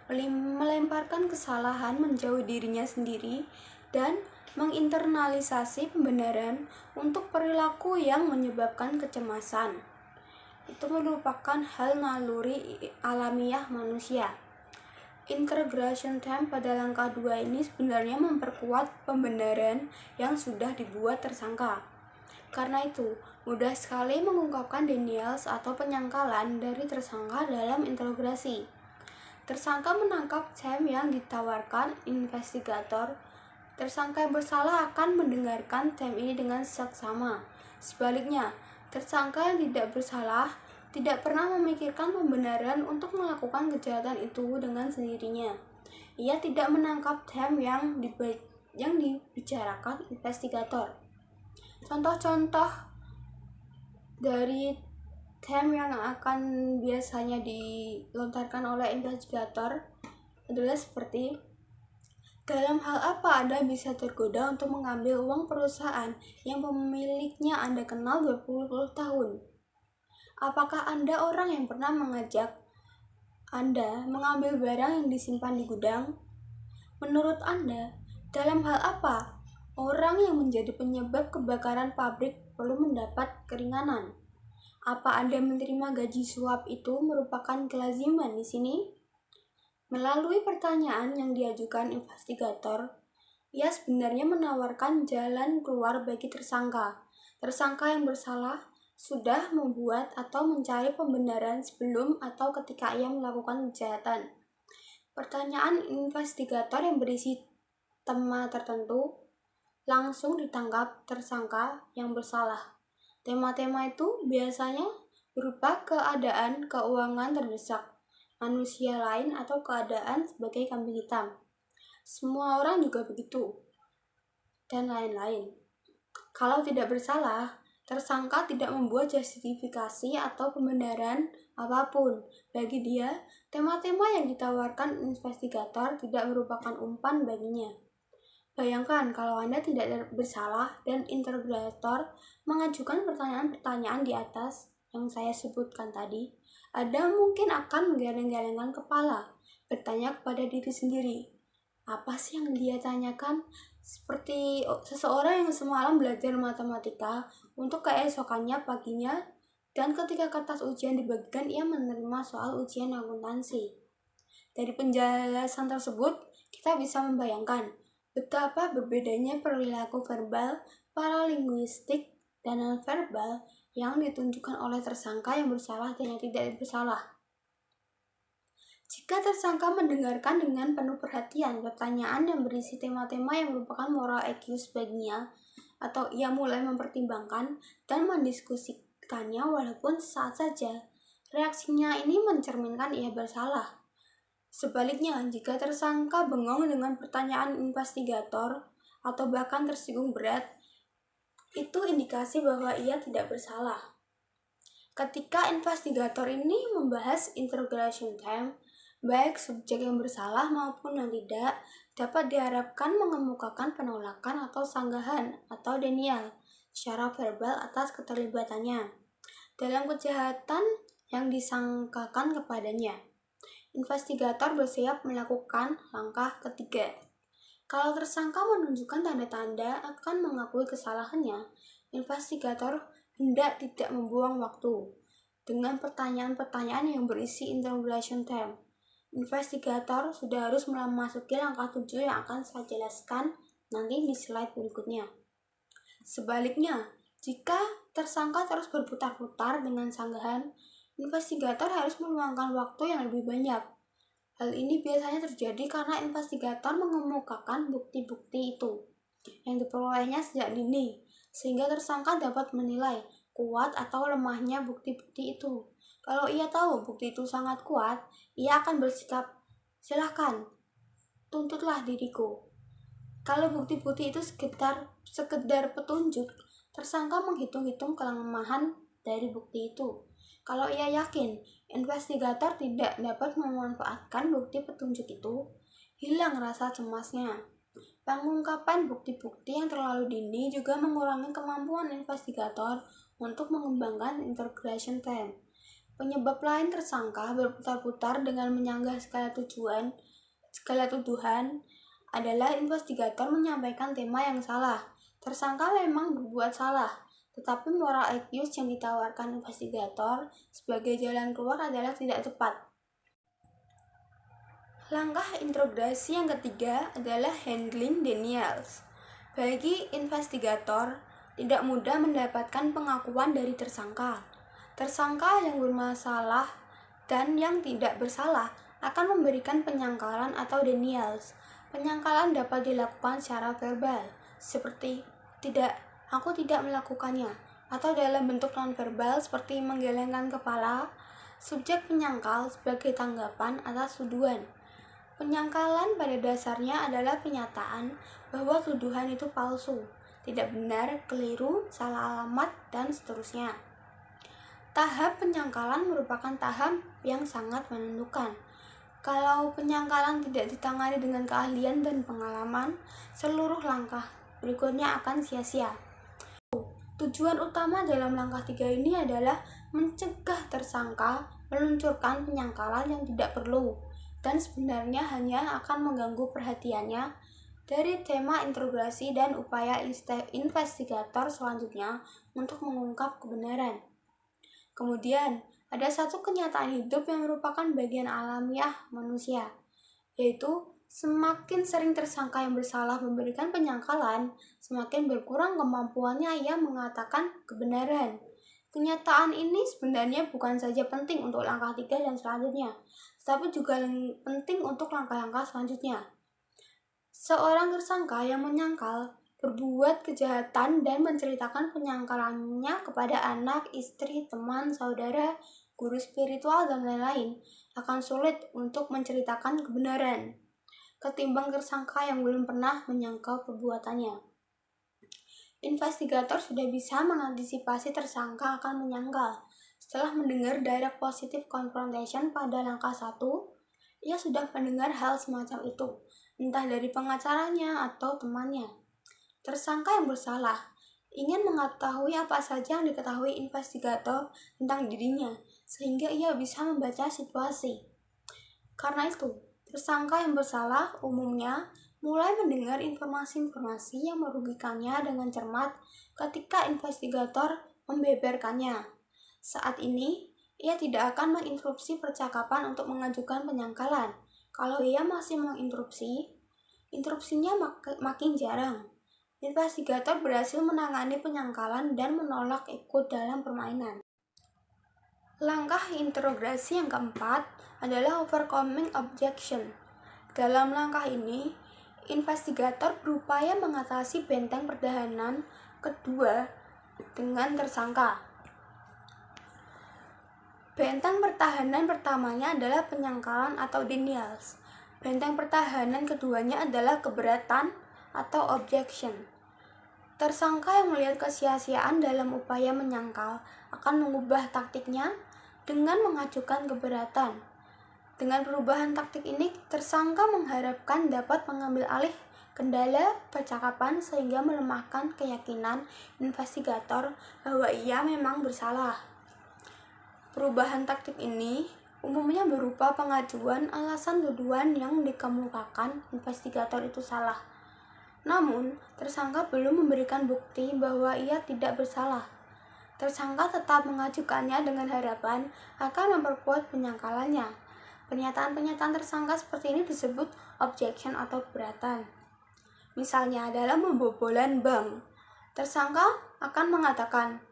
melemparkan kesalahan menjauh dirinya sendiri, dan menginternalisasi pembenaran untuk perilaku yang menyebabkan kecemasan. Itu merupakan hal naluri alamiah manusia. Interrogation time pada langkah 2 ini sebenarnya memperkuat pembenaran yang sudah dibuat tersangka. Karena itu, mudah sekali mengungkapkan denials atau penyangkalan dari tersangka dalam interogasi. Tersangka menangkap time yang ditawarkan investigator. Tersangka yang bersalah akan mendengarkan time ini dengan seksama. Sebaliknya, tersangka yang tidak bersalah tidak pernah memikirkan pembenaran untuk melakukan kejahatan itu dengan sendirinya. Ia tidak menangkap time yang dibicarakan investigator. Contoh-contoh dari time yang akan biasanya dilontarkan oleh investigator adalah seperti, dalam hal apa Anda bisa tergoda untuk mengambil uang perusahaan yang pemiliknya Anda kenal 20 tahun? Apakah Anda orang yang pernah mengajak Anda mengambil barang yang disimpan di gudang? Menurut Anda, dalam hal apa orang yang menjadi penyebab kebakaran pabrik perlu mendapat keringanan? Apa Anda menerima gaji suap itu merupakan kelaziman di sini? Melalui pertanyaan yang diajukan investigator, ia sebenarnya menawarkan jalan keluar bagi tersangka. Tersangka yang bersalah sudah membuat atau mencari pembenaran sebelum atau ketika ia melakukan kejahatan. Pertanyaan investigator yang berisi tema tertentu langsung ditangkap tersangka yang bersalah. Tema-tema itu biasanya berupa keadaan keuangan terdesak, manusia lain, atau keadaan sebagai kambing hitam. Semua orang juga begitu, dan lain-lain. Kalau tidak bersalah, tersangka tidak membuat justifikasi atau pembenaran apapun. Bagi dia, tema-tema yang ditawarkan investigator tidak merupakan umpan baginya. Bayangkan kalau Anda tidak bersalah dan interrogator mengajukan pertanyaan-pertanyaan di atas yang saya sebutkan tadi. Anda mungkin akan menggeleng-gelengkan kepala, bertanya kepada diri sendiri, apa sih yang dia tanyakan? Seperti seseorang yang semalam belajar matematika untuk keesokannya paginya, dan ketika kertas ujian dibagikan, ia menerima soal ujian akuntansi. Dari penjelasan tersebut, kita bisa membayangkan betapa berbedanya perilaku verbal paralinguistik, dan nonverbal yang ditunjukkan oleh tersangka yang bersalah dan yang tidak bersalah. Jika tersangka mendengarkan dengan penuh perhatian pertanyaan yang berisi tema-tema yang merupakan moral accuse baginya, atau ia mulai mempertimbangkan dan mendiskusikannya walaupun sesaat saja, reaksinya ini mencerminkan ia bersalah. Sebaliknya, jika tersangka bengong dengan pertanyaan investigator atau bahkan tersinggung berat, itu indikasi bahwa ia tidak bersalah. Ketika investigator ini membahas interrogation time, baik subjek yang bersalah maupun yang tidak dapat diharapkan mengemukakan penolakan atau sanggahan atau denial secara verbal atas keterlibatannya dalam kejahatan yang disangkakan kepadanya. Investigator bersiap melakukan langkah ketiga. Kalau tersangka menunjukkan tanda-tanda akan mengakui kesalahannya, investigator hendak tidak membuang waktu dengan pertanyaan-pertanyaan yang berisi interrogation time. Investigator sudah harus memasuki langkah 7 yang akan saya jelaskan nanti di slide berikutnya. Sebaliknya, jika tersangka terus berputar-putar dengan sanggahan, investigator harus meluangkan waktu yang lebih banyak. Hal ini biasanya terjadi karena investigator mengemukakan bukti-bukti itu yang diperolehnya sejak dini, sehingga tersangka dapat menilai kuat atau lemahnya bukti-bukti itu. Kalau ia tahu bukti itu sangat kuat, ia akan bersikap, "Silahkan, tuntutlah diriku." Kalau bukti-bukti itu sekedar petunjuk, tersangka menghitung-hitung kelemahan dari bukti itu. Kalau ia yakin investigator tidak dapat memanfaatkan bukti petunjuk itu, hilang rasa cemasnya. Pengungkapan bukti-bukti yang terlalu dini juga mengurangi kemampuan investigator untuk mengembangkan interrogation time. Penyebab lain tersangka berputar-putar dengan menyanggah segala tuduhan adalah investigator menyampaikan tema yang salah. Tersangka memang berbuat salah, tetapi moral accuse yang ditawarkan investigator sebagai jalan keluar adalah tidak tepat. Langkah interogasi yang ketiga adalah handling denials. Bagi investigator, tidak mudah mendapatkan pengakuan dari tersangka. Tersangka yang bermasalah dan yang tidak bersalah akan memberikan penyangkalan atau denials. Penyangkalan dapat dilakukan secara verbal, seperti "tidak, aku tidak melakukannya", atau dalam bentuk nonverbal seperti menggelengkan kepala. Subjek penyangkal sebagai tanggapan atas tuduhan. Penyangkalan pada dasarnya adalah pernyataan bahwa tuduhan itu palsu, tidak benar, keliru, salah alamat, dan seterusnya. Tahap penyangkalan merupakan tahap yang sangat menentukan. Kalau penyangkalan tidak ditangani dengan keahlian dan pengalaman, seluruh langkah berikutnya akan sia-sia. Tujuan utama dalam langkah 3 ini adalah mencegah tersangka meluncurkan penyangkalan yang tidak perlu dan sebenarnya hanya akan mengganggu perhatiannya dari tema interogasi dan upaya investigator selanjutnya untuk mengungkap kebenaran. Kemudian, ada satu kenyataan hidup yang merupakan bagian alamiah manusia, yaitu semakin sering tersangka yang bersalah memberikan penyangkalan, semakin berkurang kemampuannya ia mengatakan kebenaran. Kenyataan ini sebenarnya bukan saja penting untuk langkah 3 dan selanjutnya, tetapi juga penting untuk langkah-langkah selanjutnya. Seorang tersangka yang menyangkal, berbuat kejahatan dan menceritakan penyangkalannya kepada anak, istri, teman, saudara, guru spiritual, dan lain-lain, akan sulit untuk menceritakan kebenaran ketimbang tersangka yang belum pernah menyangkal perbuatannya. Investigator sudah bisa mengantisipasi tersangka akan menyangkal. Setelah mendengar direct positive confrontation pada langkah 1, ia sudah mendengar hal semacam itu, entah dari pengacaranya atau temannya. Tersangka yang bersalah ingin mengetahui apa saja yang diketahui investigator tentang dirinya, sehingga ia bisa membaca situasi. Karena itu, tersangka yang bersalah umumnya mulai mendengar informasi-informasi yang merugikannya dengan cermat ketika investigator membeberkannya. Saat ini, ia tidak akan menginterupsi percakapan untuk mengajukan penyangkalan. Kalau ia masih menginterupsi, interupsinya makin jarang. investigator berhasil menangani penyangkalan dan menolak ikut dalam permainan. Langkah interogasi yang keempat adalah overcoming objection. Dalam langkah ini, investigator berupaya mengatasi benteng pertahanan kedua dengan tersangka. Benteng pertahanan pertamanya adalah penyangkalan atau denials. Benteng pertahanan keduanya adalah keberatan atau objection. Tersangka yang melihat kesia-siaan dalam upaya menyangkal akan mengubah taktiknya dengan mengajukan keberatan. Dengan perubahan taktik ini, tersangka mengharapkan dapat mengambil alih kendala percakapan sehingga melemahkan keyakinan investigator bahwa ia memang bersalah. Perubahan taktik ini umumnya berupa pengajuan alasan tuduhan yang dikemukakan investigator itu salah. Namun, tersangka belum memberikan bukti bahwa ia tidak bersalah. Tersangka tetap mengajukannya dengan harapan akan memperkuat penyangkalannya. Pernyataan-pernyataan tersangka seperti ini disebut objection atau keberatan. Misalnya dalam pembobolan bank, tersangka akan mengatakan,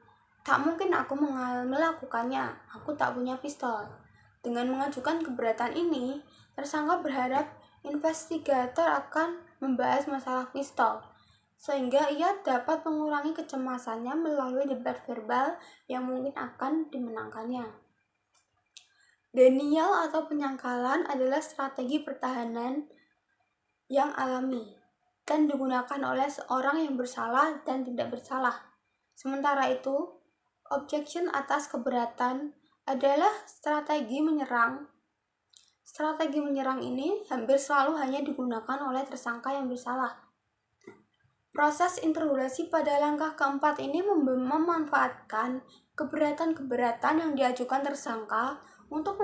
"Tak mungkin aku melakukannya, aku tak punya pistol." Dengan mengajukan keberatan ini, tersangka berharap investigator akan membahas masalah pistol, sehingga ia dapat mengurangi kecemasannya melalui debat verbal yang mungkin akan dimenangkannya. Denial atau penyangkalan adalah strategi pertahanan yang alami dan digunakan oleh seorang yang bersalah dan tidak bersalah. Sementara itu, objection atas keberatan adalah strategi menyerang. Strategi menyerang ini hampir selalu hanya digunakan oleh tersangka yang bersalah. Proses interogasi pada langkah keempat ini memanfaatkan keberatan-keberatan yang diajukan tersangka untuk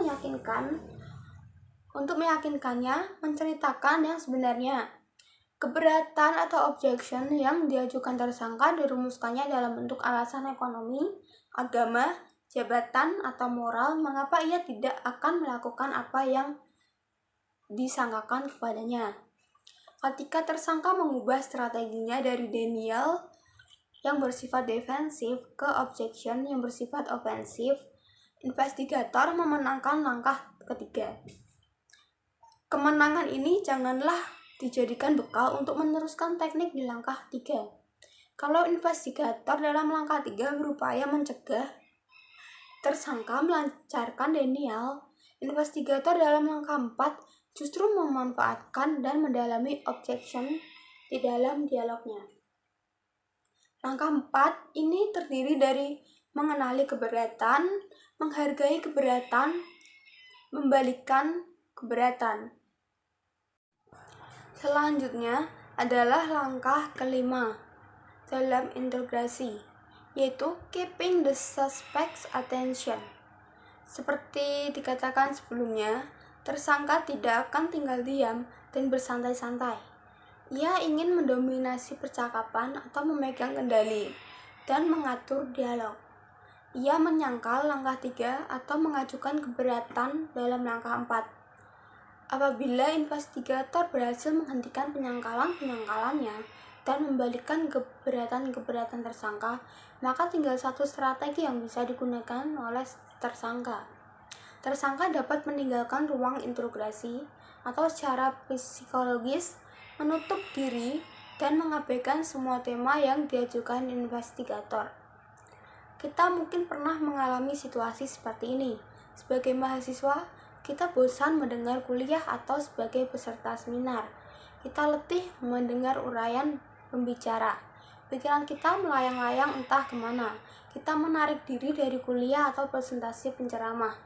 meyakinkannya menceritakan yang sebenarnya. Keberatan atau objection yang diajukan tersangka dirumuskannya dalam bentuk alasan ekonomi, agama, jabatan, atau moral mengapa ia tidak akan melakukan apa yang disangkakan kepadanya. Ketika tersangka mengubah strateginya dari denial yang bersifat defensif ke objection yang bersifat ofensif, investigator memenangkan langkah ketiga. Kemenangan ini janganlah dijadikan bekal untuk meneruskan teknik di langkah 3. Kalau investigator dalam langkah 3 berupaya mencegah tersangka melancarkan denial, investigator dalam langkah 4 justru memanfaatkan dan mendalami objection di dalam dialognya. Langkah 4 ini terdiri dari mengenali keberatan, menghargai keberatan, membalikkan keberatan. Selanjutnya adalah langkah kelima dalam interogasi, yaitu keeping the suspect's attention. Seperti dikatakan sebelumnya, tersangka tidak akan tinggal diam dan bersantai-santai. Ia ingin mendominasi percakapan atau memegang kendali dan mengatur dialog. Ia menyangkal langkah 3 atau mengajukan keberatan dalam langkah 4. Apabila investigator berhasil menghentikan penyangkalannya dan membalikkan keberatan-keberatan tersangka, maka tinggal satu strategi yang bisa digunakan oleh tersangka. Tersangka dapat meninggalkan ruang interogasi atau secara psikologis menutup diri dan mengabaikan semua tema yang diajukan investigator. Kita mungkin pernah mengalami situasi seperti ini. Sebagai mahasiswa, kita bosan mendengar kuliah atau sebagai peserta seminar. Kita letih mendengar uraian pembicara. Pikiran kita melayang-layang entah kemana. Kita menarik diri dari kuliah atau presentasi penceramah.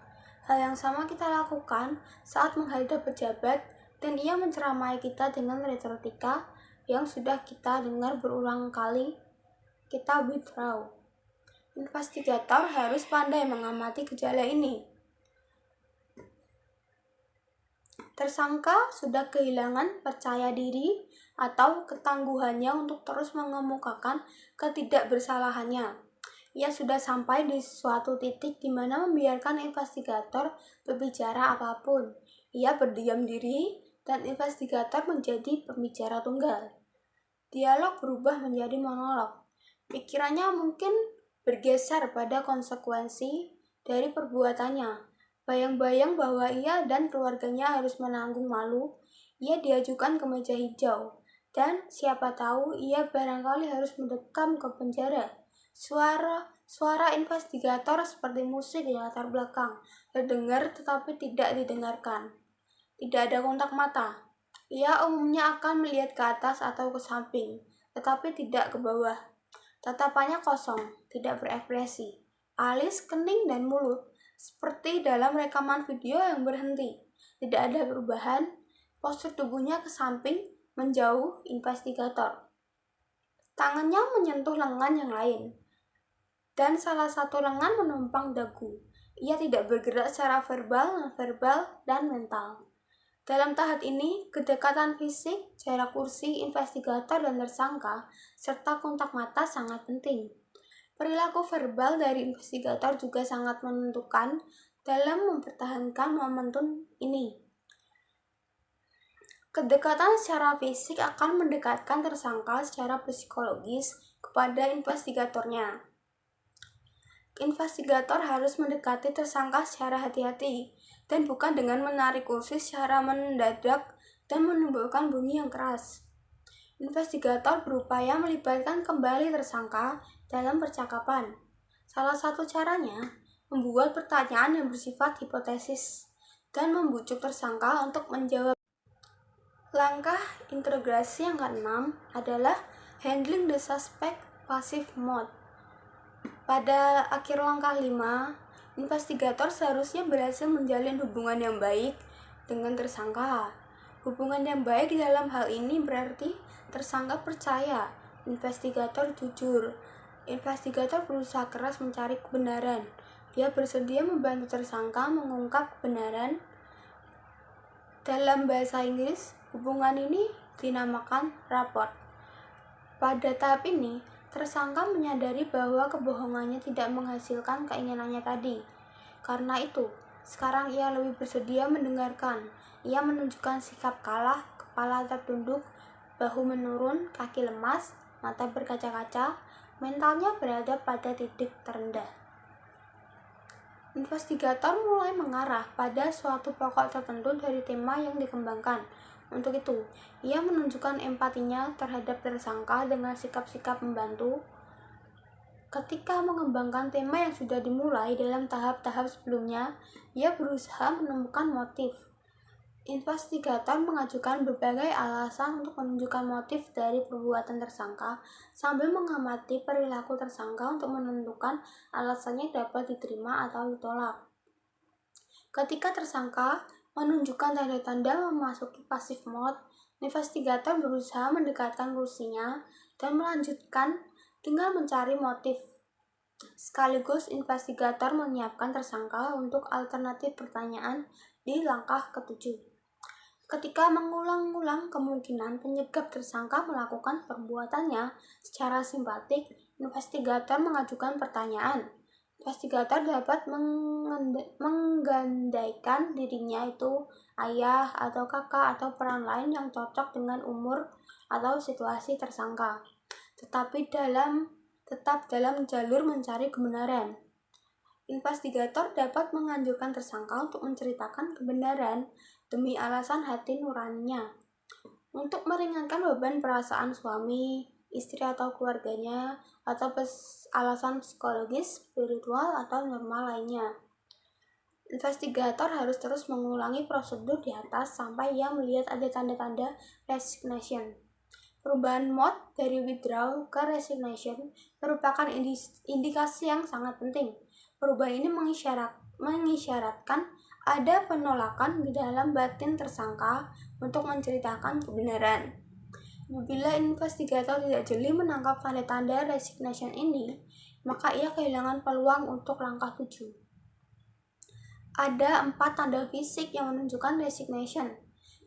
Hal yang sama kita lakukan saat menghadap pejabat dan ia menceramai kita dengan retorika yang sudah kita dengar berulang kali. Kita withdraw. Investigator harus pandai mengamati gejala ini. Tersangka sudah kehilangan percaya diri atau ketangguhannya untuk terus mengemukakan ketidakbersalahannya. Ia sudah sampai di suatu titik di mana membiarkan investigator berbicara apapun. Ia berdiam diri dan investigator menjadi pembicara tunggal. Dialog berubah menjadi monolog. Pikirannya mungkin bergeser pada konsekuensi dari perbuatannya. Bayang-bayang bahwa ia dan keluarganya harus menanggung malu, ia diajukan ke meja hijau. Dan siapa tahu ia barangkali harus mendekam ke penjara. Suara investigator seperti musik di latar belakang, terdengar tetapi tidak didengarkan. Tidak ada kontak mata. Ia umumnya akan melihat ke atas atau ke samping, tetapi tidak ke bawah. Tatapannya kosong, tidak berekspresi. Alis, kening, dan mulut seperti dalam rekaman video yang berhenti. Tidak ada perubahan. Postur tubuhnya ke samping, menjauh investigator. Tangannya menyentuh lengan yang lain, dan salah satu lengan menumpang dagu. Ia tidak bergerak secara verbal, non-verbal, dan mental. Dalam tahap ini, kedekatan fisik, jarak kursi, investigator, dan tersangka, serta kontak mata sangat penting. Perilaku verbal dari investigator juga sangat menentukan dalam mempertahankan momentum ini. Kedekatan secara fisik akan mendekatkan tersangka secara psikologis kepada investigatornya. Investigator harus mendekati tersangka secara hati-hati dan bukan dengan menarik kursi secara mendadak dan menimbulkan bunyi yang keras. Investigator berupaya melibatkan kembali tersangka dalam percakapan. Salah satu caranya membuat pertanyaan yang bersifat hipotesis dan membujuk tersangka untuk menjawab. Langkah interogasi yang keenam adalah handling the suspect passive mode. Pada akhir langkah 5, investigator seharusnya berhasil menjalin hubungan yang baik dengan tersangka. Hubungan yang baik dalam hal ini berarti tersangka percaya, investigator jujur. Investigator berusaha keras mencari kebenaran. Dia bersedia membantu tersangka mengungkap kebenaran. Dalam bahasa Inggris, hubungan ini dinamakan rapport. Pada tahap ini, tersangka menyadari bahwa kebohongannya tidak menghasilkan keinginannya tadi. Karena itu, sekarang ia lebih bersedia mendengarkan. Ia menunjukkan sikap kalah, kepala tertunduk, bahu menurun, kaki lemas, mata berkaca-kaca, mentalnya berada pada titik terendah. Investigator mulai mengarah pada suatu pokok tertentu dari tema yang dikembangkan. Untuk itu, ia menunjukkan empatinya terhadap tersangka dengan sikap-sikap membantu. Ketika mengembangkan tema yang sudah dimulai dalam tahap-tahap sebelumnya, ia berusaha menemukan motif. Investigator mengajukan berbagai alasan untuk menunjukkan motif dari perbuatan tersangka sambil mengamati perilaku tersangka untuk menentukan alasannya dapat diterima atau ditolak. Ketika tersangka menunjukkan tanda-tanda memasuki passive mode, investigator berusaha mendekatkan kursinya dan melanjutkan dengan mencari motif. Sekaligus investigator menyiapkan tersangka untuk alternatif pertanyaan di langkah ke-7. Ketika mengulang-ulang kemungkinan penyebab tersangka melakukan perbuatannya secara simpatik, investigator mengajukan pertanyaan. Investigator dapat menggandaikan dirinya itu ayah atau kakak atau peran lain yang cocok dengan umur atau situasi tersangka, tetapi tetap dalam jalur mencari kebenaran. Investigator dapat menganjurkan tersangka untuk menceritakan kebenaran demi alasan hati nuraninya, untuk meringankan beban perasaan suami, istri atau keluarganya, atau alasan psikologis, spiritual, atau normal lainnya. Investigator harus terus mengulangi prosedur di atas sampai ia melihat ada tanda-tanda resignation. Perubahan mode dari withdrawal ke resignation merupakan indikasi yang sangat penting. Perubahan ini mengisyaratkan ada penolakan di dalam batin tersangka untuk menceritakan kebenaran. Apabila investigator tidak jeli menangkap tanda-tanda resignation ini, maka ia kehilangan peluang untuk langkah 7. Ada 4 tanda fisik yang menunjukkan resignation.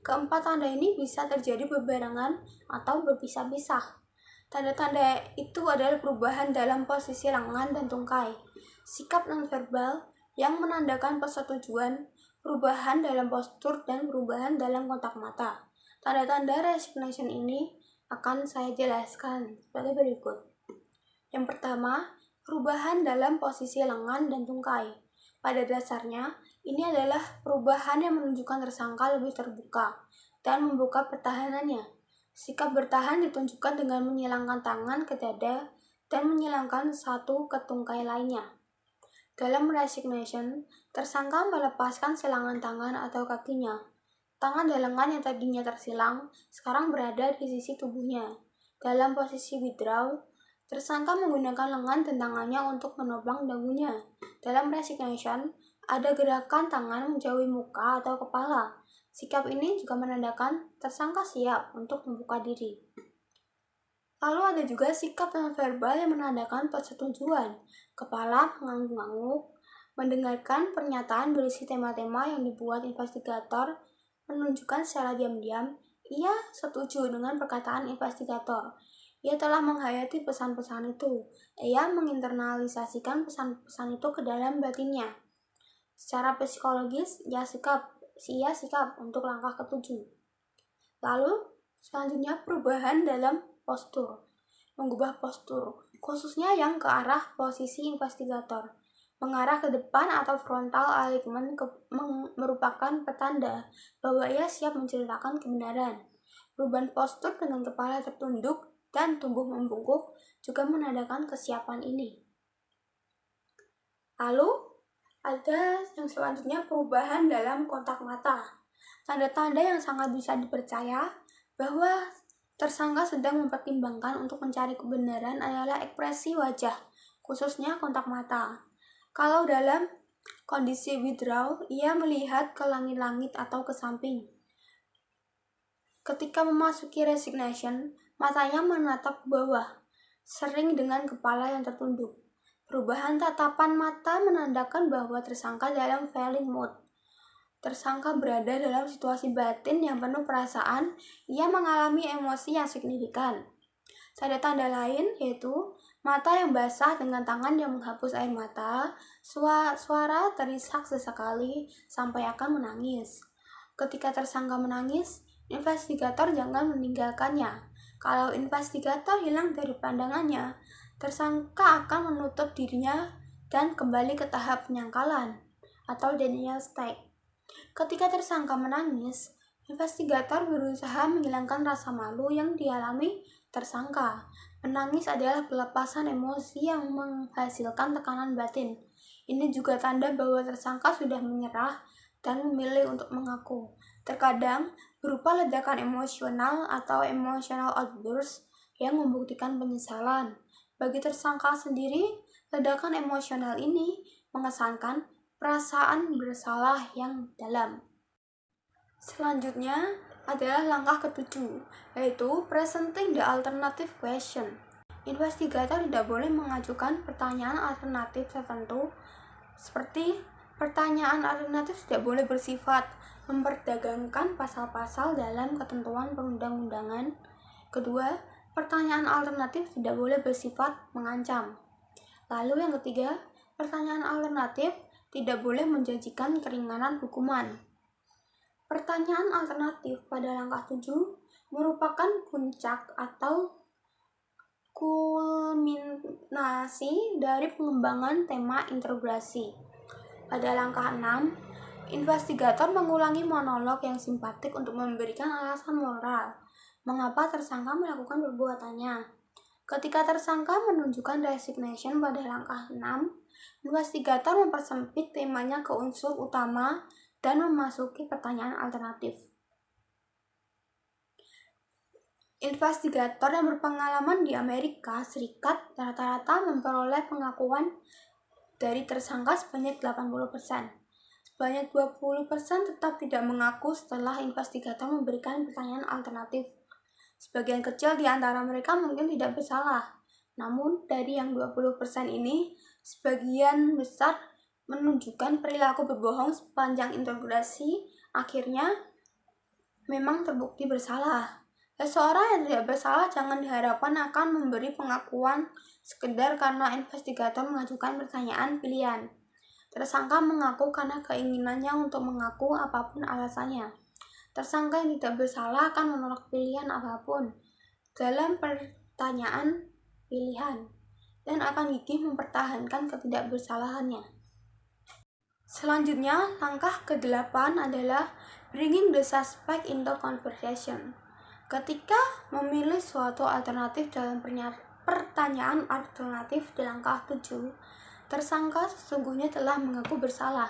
Keempat tanda ini bisa terjadi berbarengan atau berpisah-pisah. Tanda-tanda itu adalah perubahan dalam posisi lengan dan tungkai, sikap nonverbal yang menandakan persetujuan, perubahan dalam postur, dan perubahan dalam kontak mata. Tanda-tanda resignation ini akan saya jelaskan sebagai berikut. Yang pertama, perubahan dalam posisi lengan dan tungkai. Pada dasarnya, ini adalah perubahan yang menunjukkan tersangka lebih terbuka dan membuka pertahanannya. Sikap bertahan ditunjukkan dengan menyilangkan tangan ke dada dan menyilangkan satu ke tungkai lainnya. Dalam resignation, tersangka melepaskan silangan tangan atau kakinya. Tangan dan lengan yang tadinya tersilang sekarang berada di sisi tubuhnya. Dalam posisi withdraw, tersangka menggunakan lengan dan tangannya untuk menopang dagunya. Dalam resignation, ada gerakan tangan menjauhi muka atau kepala. Sikap ini juga menandakan tersangka siap untuk membuka diri. Lalu ada juga sikap non-verbal yang menandakan persetujuan. Kepala mengangguk-angguk, mendengarkan pernyataan berisi tema-tema yang dibuat investigator, menunjukkan secara diam-diam, ia setuju dengan perkataan investigator. Ia telah menghayati pesan-pesan itu. Ia menginternalisasikan pesan-pesan itu ke dalam batinnya. Secara psikologis, ia sikap untuk langkah ketujuh. Lalu, selanjutnya perubahan dalam postur. Mengubah postur, khususnya yang ke arah posisi investigator. Mengarah ke depan atau frontal alignment merupakan petanda bahwa ia siap menceritakan kebenaran. Perubahan postur dengan kepala tertunduk dan tubuh membungkuk juga menandakan kesiapan ini. Lalu, ada yang selanjutnya perubahan dalam kontak mata. Tanda-tanda yang sangat bisa dipercaya bahwa tersangka sedang mempertimbangkan untuk mencari kebenaran adalah ekspresi wajah, khususnya kontak mata. Kalau dalam kondisi withdraw, ia melihat ke langit-langit atau ke samping. Ketika memasuki resignation, matanya menatap ke bawah, sering dengan kepala yang tertunduk. Perubahan tatapan mata menandakan bahwa tersangka dalam feeling mode. Tersangka berada dalam situasi batin yang penuh perasaan, ia mengalami emosi yang signifikan. Tanda-tanda lain yaitu mata yang basah dengan tangan yang menghapus air mata, suara terisak sesekali sampai akan menangis. Ketika tersangka menangis, investigator jangan meninggalkannya. Kalau investigator hilang dari pandangannya, tersangka akan menutup dirinya dan kembali ke tahap penyangkalan atau denial state. Ketika tersangka menangis, investigator berusaha menghilangkan rasa malu yang dialami tersangka. Menangis adalah pelepasan emosi yang menghasilkan tekanan batin. Ini juga tanda bahwa tersangka sudah menyerah dan memilih untuk mengaku. Terkadang berupa ledakan emosional atau emotional outburst yang membuktikan penyesalan. Bagi tersangka sendiri, ledakan emosional ini mengesankan perasaan bersalah yang dalam. Selanjutnya adalah langkah ketujuh, yaitu presenting the alternative question. Investigator tidak boleh mengajukan pertanyaan alternatif tertentu, seperti pertanyaan alternatif tidak boleh bersifat memperdagangkan pasal-pasal dalam ketentuan perundang-undangan. Kedua, pertanyaan alternatif tidak boleh bersifat mengancam. Lalu yang ketiga, pertanyaan alternatif tidak boleh menjanjikan keringanan hukuman. Pertanyaan alternatif pada langkah 7 merupakan puncak atau kulminasi dari pengembangan tema interogasi. Pada langkah 6, investigator mengulangi monolog yang simpatik untuk memberikan alasan moral mengapa tersangka melakukan perbuatannya. Ketika tersangka menunjukkan resignation pada langkah 6, investigator mempersempit temanya ke unsur utama dan memasuki pertanyaan alternatif. Investigator yang berpengalaman di Amerika Serikat rata-rata memperoleh pengakuan dari tersangka sebanyak 80%. Sebanyak 20% tetap tidak mengaku setelah investigator memberikan pertanyaan alternatif. Sebagian kecil di antara mereka mungkin tidak bersalah. Namun dari yang 20% ini, sebagian besar menunjukkan perilaku berbohong sepanjang interogasi, akhirnya memang terbukti bersalah. Seseorang yang tidak bersalah jangan diharapkan akan memberi pengakuan sekedar karena investigator mengajukan pertanyaan pilihan. Tersangka mengaku karena keinginannya untuk mengaku apapun alasannya. Tersangka yang tidak bersalah akan menolak pilihan apapun. dalam pertanyaan pilihan dan akan gigih mempertahankan ketidakbersalahannya. Selanjutnya, langkah ke-8 adalah bringing the suspect into conversation. Ketika memilih suatu alternatif dalam pertanyaan alternatif di langkah 7, tersangka sesungguhnya telah mengaku bersalah.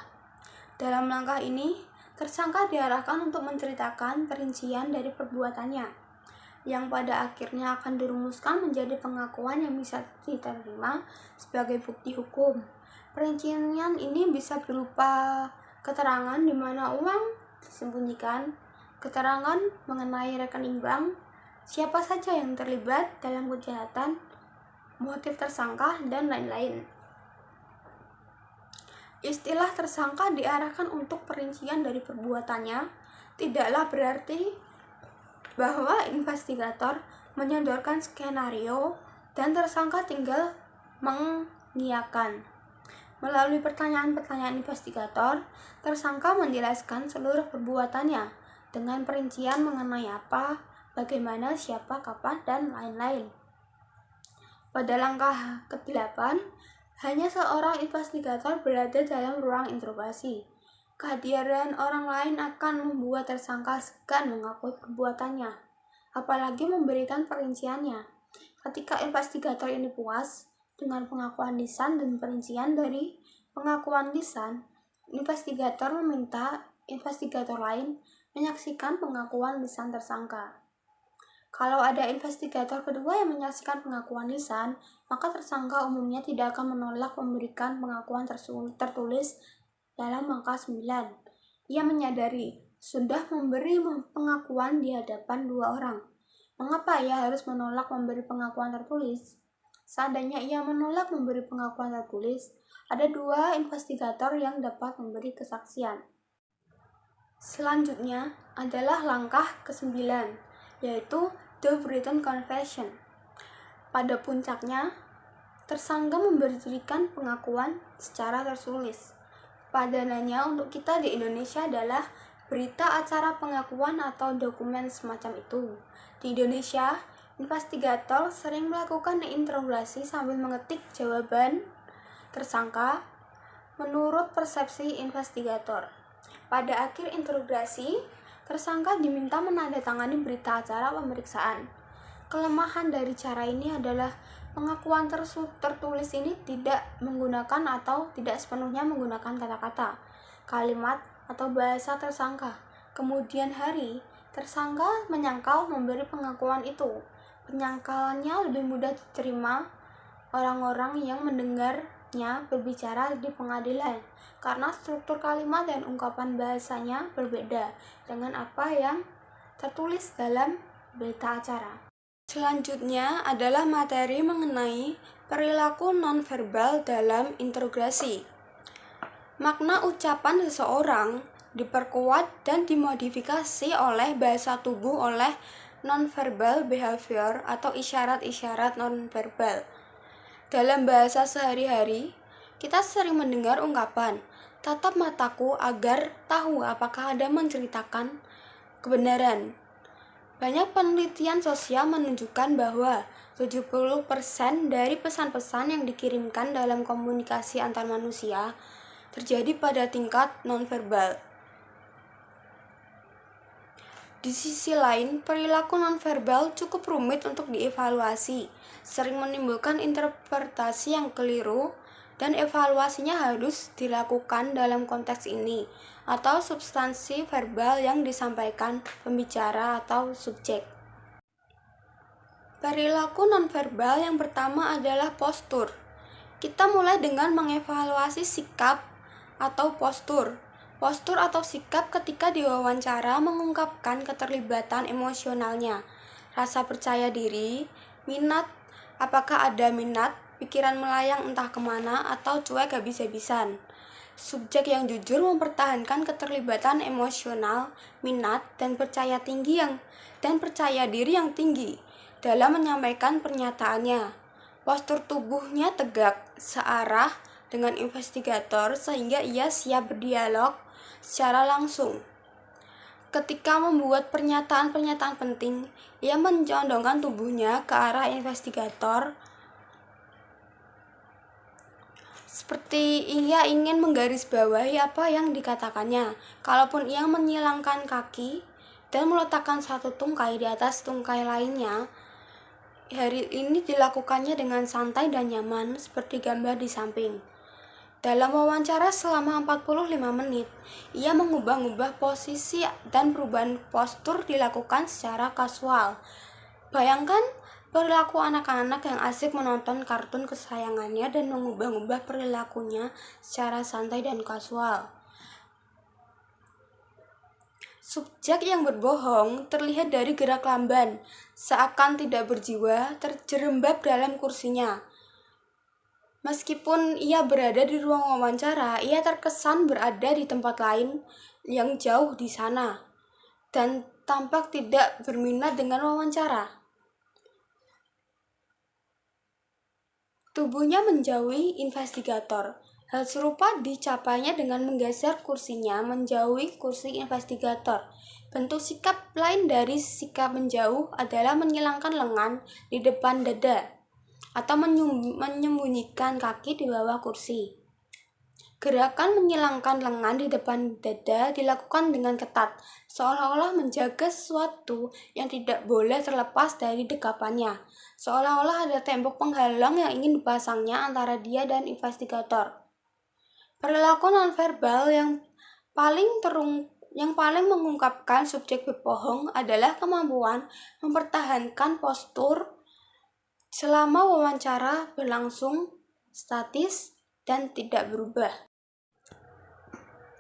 Dalam langkah ini, tersangka diarahkan untuk menceritakan perincian dari perbuatannya, yang pada akhirnya akan dirumuskan menjadi pengakuan yang bisa diterima sebagai bukti hukum. Perincian ini bisa berupa keterangan di mana uang disembunyikan, keterangan mengenai rekening bank, siapa saja yang terlibat dalam kejahatan, motif tersangka, dan lain-lain. Istilah tersangka diarahkan untuk perincian dari perbuatannya, tidaklah berarti bahwa investigator menyodorkan skenario dan tersangka tinggal mengiyakan. Melalui pertanyaan-pertanyaan investigator, tersangka menjelaskan seluruh perbuatannya dengan perincian mengenai apa, bagaimana, siapa, kapan, dan lain-lain. Pada langkah ke-8, hanya seorang investigator berada dalam ruang interogasi. Kehadiran orang lain akan membuat tersangka segan mengakui perbuatannya, apalagi memberikan perinciannya. Ketika investigator ini puas dengan pengakuan lisan dan perincian dari pengakuan lisan, investigator meminta investigator lain menyaksikan pengakuan lisan tersangka. Kalau ada investigator kedua yang menyaksikan pengakuan lisan, maka tersangka umumnya tidak akan menolak memberikan pengakuan tertulis dalam langkah 9. Ia menyadari sudah memberi pengakuan di hadapan 2 orang. Mengapa ia harus menolak memberi pengakuan tertulis? Seandainya ia menolak memberi pengakuan tertulis, ada 2 investigator yang dapat memberi kesaksian. Selanjutnya adalah langkah ke-9, yaitu the written confession. Pada puncaknya, tersangka memberikan pengakuan secara tertulis. Padanannya untuk kita di Indonesia adalah berita acara pengakuan atau dokumen semacam itu. Di Indonesia, investigator sering melakukan interogasi sambil mengetik jawaban tersangka menurut persepsi investigator. Pada akhir interogasi, tersangka diminta menandatangani berita acara pemeriksaan. Kelemahan dari cara ini adalah pengakuan tertulis ini tidak menggunakan atau tidak sepenuhnya menggunakan kata-kata, kalimat, atau bahasa tersangka. Kemudian hari, tersangka menyangkal memberi pengakuan itu. Penyangkalannya lebih mudah diterima orang-orang yang mendengarnya berbicara di pengadilan, karena struktur kalimat dan ungkapan bahasanya berbeda dengan apa yang tertulis dalam berita acara. Selanjutnya adalah materi mengenai perilaku nonverbal dalam interogasi. Makna ucapan seseorang diperkuat dan dimodifikasi oleh bahasa tubuh oleh nonverbal behavior atau isyarat-isyarat nonverbal. Dalam bahasa sehari-hari, kita sering mendengar ungkapan, tatap mataku agar tahu apakah Anda menceritakan kebenaran. Banyak penelitian sosial menunjukkan bahwa 70% dari pesan-pesan yang dikirimkan dalam komunikasi antar manusia terjadi pada tingkat nonverbal. Di sisi lain, perilaku nonverbal cukup rumit untuk dievaluasi, sering menimbulkan interpretasi yang keliru, dan evaluasinya harus dilakukan dalam konteks ini, atau substansi verbal yang disampaikan pembicara atau subjek. Perilaku nonverbal yang pertama adalah postur. Kita mulai dengan mengevaluasi sikap atau postur. Postur atau sikap ketika diwawancara mengungkapkan keterlibatan emosionalnya, rasa percaya diri, minat, apakah ada minat, pikiran melayang entah kemana, atau cuek habis-habisan. Subjek yang jujur mempertahankan keterlibatan emosional, minat, dan percaya diri yang tinggi dalam menyampaikan pernyataannya. Postur tubuhnya tegak, searah dengan investigator sehingga ia siap berdialog secara langsung. Ketika membuat pernyataan-pernyataan penting, ia mencondongkan tubuhnya ke arah investigator, seperti ia ingin menggarisbawahi apa yang dikatakannya. Kalaupun ia menyilangkan kaki dan meletakkan satu tungkai di atas tungkai lainnya, hari ini dilakukannya dengan santai dan nyaman, seperti gambar di samping. Dalam wawancara selama 45 menit, ia mengubah-ubah posisi dan perubahan postur dilakukan secara kasual. Bayangkan perilaku anak-anak yang asik menonton kartun kesayangannya dan mengubah-ubah perilakunya secara santai dan kasual. Subjek yang berbohong terlihat dari gerak lamban, seakan tidak berjiwa, terjerembab dalam kursinya. Meskipun ia berada di ruang wawancara, ia terkesan berada di tempat lain yang jauh di sana dan tampak tidak berminat dengan wawancara. Tubuhnya menjauhi investigator. Hal serupa dicapainya dengan menggeser kursinya menjauhi kursi investigator. Bentuk sikap lain dari sikap menjauh adalah menyilangkan lengan di depan dada atau menyembunyikan kaki di bawah kursi. Gerakan menyilangkan lengan di depan dada dilakukan dengan ketat, seolah-olah menjaga sesuatu yang tidak boleh terlepas dari dekapannya, seolah-olah ada tembok penghalang yang ingin dipasangnya antara dia dan investigator. Perilaku nonverbal yang paling mengungkapkan subjek berbohong adalah kemampuan mempertahankan postur selama wawancara berlangsung statis dan tidak berubah.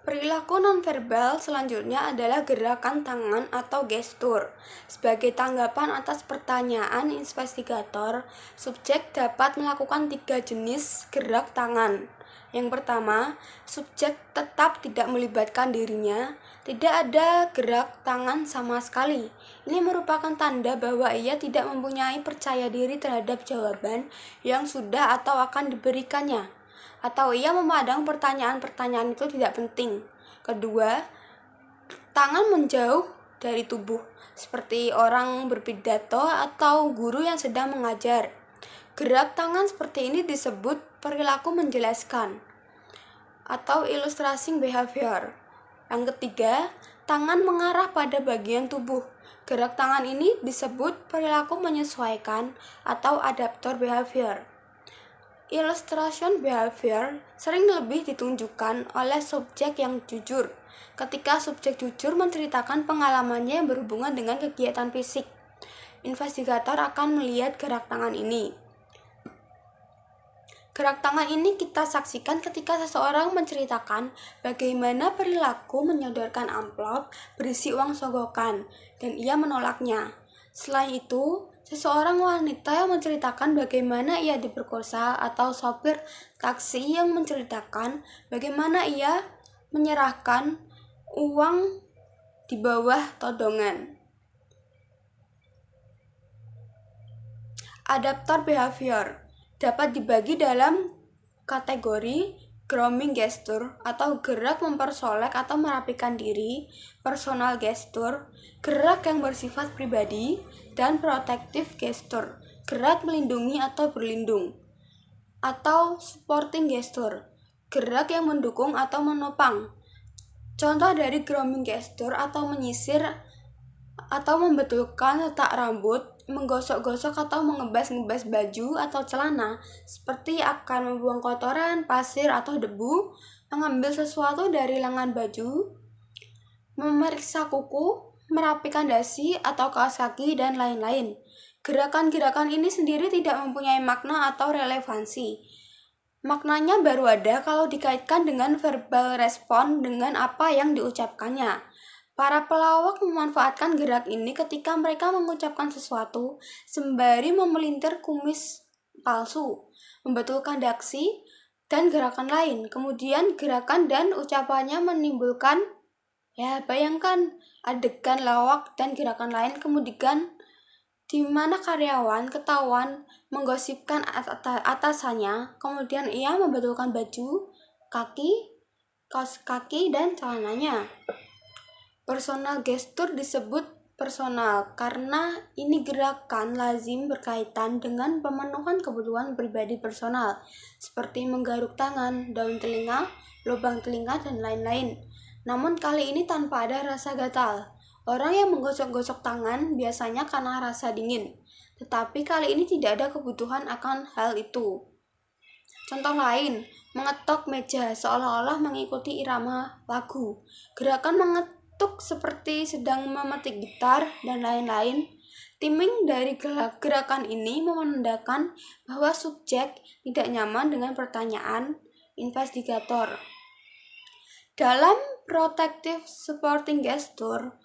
Perilaku nonverbal selanjutnya adalah gerakan tangan atau gestur. Sebagai tanggapan atas pertanyaan investigator, subjek dapat melakukan 3 jenis gerak tangan. Yang pertama, subjek tetap tidak melibatkan dirinya, tidak ada gerak tangan sama sekali. Ini merupakan tanda bahwa ia tidak mempunyai percaya diri terhadap jawaban yang sudah atau akan diberikannya, atau ia memandang pertanyaan-pertanyaan itu tidak penting. Kedua, tangan menjauh dari tubuh, seperti orang berpidato atau guru yang sedang mengajar. Gerak tangan seperti ini disebut perilaku menjelaskan atau illustrating behavior. Yang ketiga, tangan mengarah pada bagian tubuh. Gerak tangan ini disebut perilaku menyesuaikan atau adaptor behavior. Illustration behavior sering lebih ditunjukkan oleh subjek yang jujur. Ketika subjek jujur menceritakan pengalamannya yang berhubungan dengan kegiatan fisik, investigator akan melihat gerak tangan ini. Gerak tangan ini kita saksikan ketika seseorang menceritakan bagaimana perilaku menyodorkan amplop berisi uang sogokan dan ia menolaknya. Selain itu, seseorang wanita yang menceritakan bagaimana ia diperkosa atau sopir taksi yang menceritakan bagaimana ia menyerahkan uang di bawah todongan. Adaptor behavior dapat dibagi dalam kategori grooming gesture atau gerak mempersolek atau merapikan diri, personal gesture, gerak yang bersifat pribadi, dan protective gesture, gerak melindungi atau berlindung, atau supporting gesture, gerak yang mendukung atau menopang. Contoh dari grooming gesture atau menyisir atau membetulkan letak rambut, menggosok-gosok atau mengebas-ngebas baju atau celana, seperti akan membuang kotoran, pasir, atau debu, mengambil sesuatu dari lengan baju, memeriksa kuku, merapikan dasi atau kaos kaki, dan lain-lain. Gerakan-gerakan ini sendiri tidak mempunyai makna atau relevansi. Maknanya baru ada kalau dikaitkan dengan verbal respon dengan apa yang diucapkannya. Para pelawak memanfaatkan gerak ini ketika mereka mengucapkan sesuatu sembari memelintir kumis palsu, membetulkan dasi, dan gerakan lain. Kemudian gerakan dan ucapannya menimbulkan, bayangkan adegan lawak dan gerakan lain kemudian di mana karyawan ketahuan menggosipkan atasannya, kemudian ia membetulkan baju, kaki, kaos kaki, dan celananya. Personal gestur disebut personal karena ini gerakan lazim berkaitan dengan pemenuhan kebutuhan pribadi personal, seperti menggaruk tangan, daun telinga, lubang telinga, dan lain-lain. Namun kali ini tanpa ada rasa gatal. Orang yang menggosok-gosok tangan biasanya karena rasa dingin, tetapi kali ini tidak ada kebutuhan akan hal itu. Contoh lain, mengetok meja seolah-olah mengikuti irama lagu. Gerakan mengetuk seperti sedang memetik gitar, dan lain-lain. Timing dari gerakan ini menandakan bahwa subjek tidak nyaman dengan pertanyaan investigator. Dalam protective supporting gesture,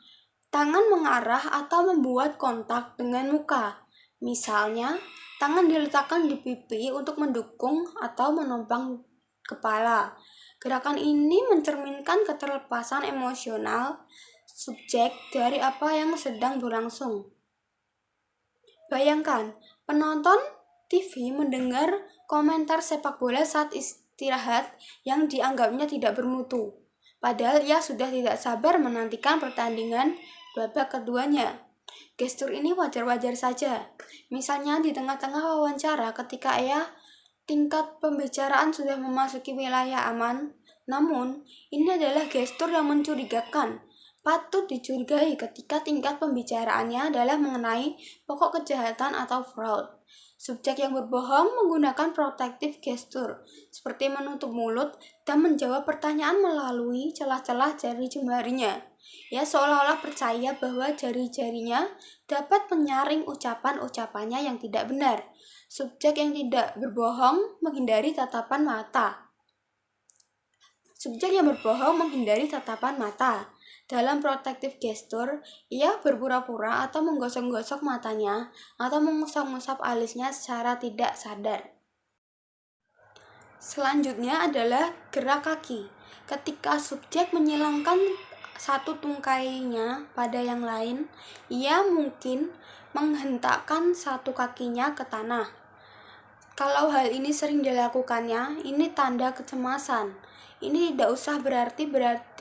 tangan mengarah atau membuat kontak dengan muka. Misalnya, tangan diletakkan di pipi untuk mendukung atau menopang kepala. Gerakan ini mencerminkan keterlepasan emosional subjek dari apa yang sedang berlangsung. Bayangkan, penonton TV mendengar komentar sepak bola saat istirahat yang dianggapnya tidak bermutu. Padahal ia sudah tidak sabar menantikan pertandingan babak keduanya. Gestur ini wajar-wajar saja. Misalnya di tengah-tengah wawancara ketika tingkat pembicaraan sudah memasuki wilayah aman. Namun, ini adalah gestur yang mencurigakan. Patut dicurigai ketika tingkat pembicaraannya adalah mengenai pokok kejahatan atau fraud. Subjek yang berbohong menggunakan protective gesture, seperti menutup mulut dan menjawab pertanyaan melalui celah-celah jari jemarinya. Ia seolah-olah percaya bahwa jari-jarinya dapat menyaring ucapan-ucapannya yang tidak benar. Subjek yang tidak berbohong menghindari tatapan mata. Subjek yang berbohong menghindari tatapan mata. Dalam protective gesture, ia berpura-pura atau menggosok-gosok matanya atau mengusap-ngusap alisnya secara tidak sadar. Selanjutnya adalah gerak kaki. Ketika subjek menyilangkan satu tungkainya pada yang lain, ia mungkin menghentakkan satu kakinya ke tanah. Kalau hal ini sering dilakukannya, ini tanda kecemasan. Ini tidak usah berarti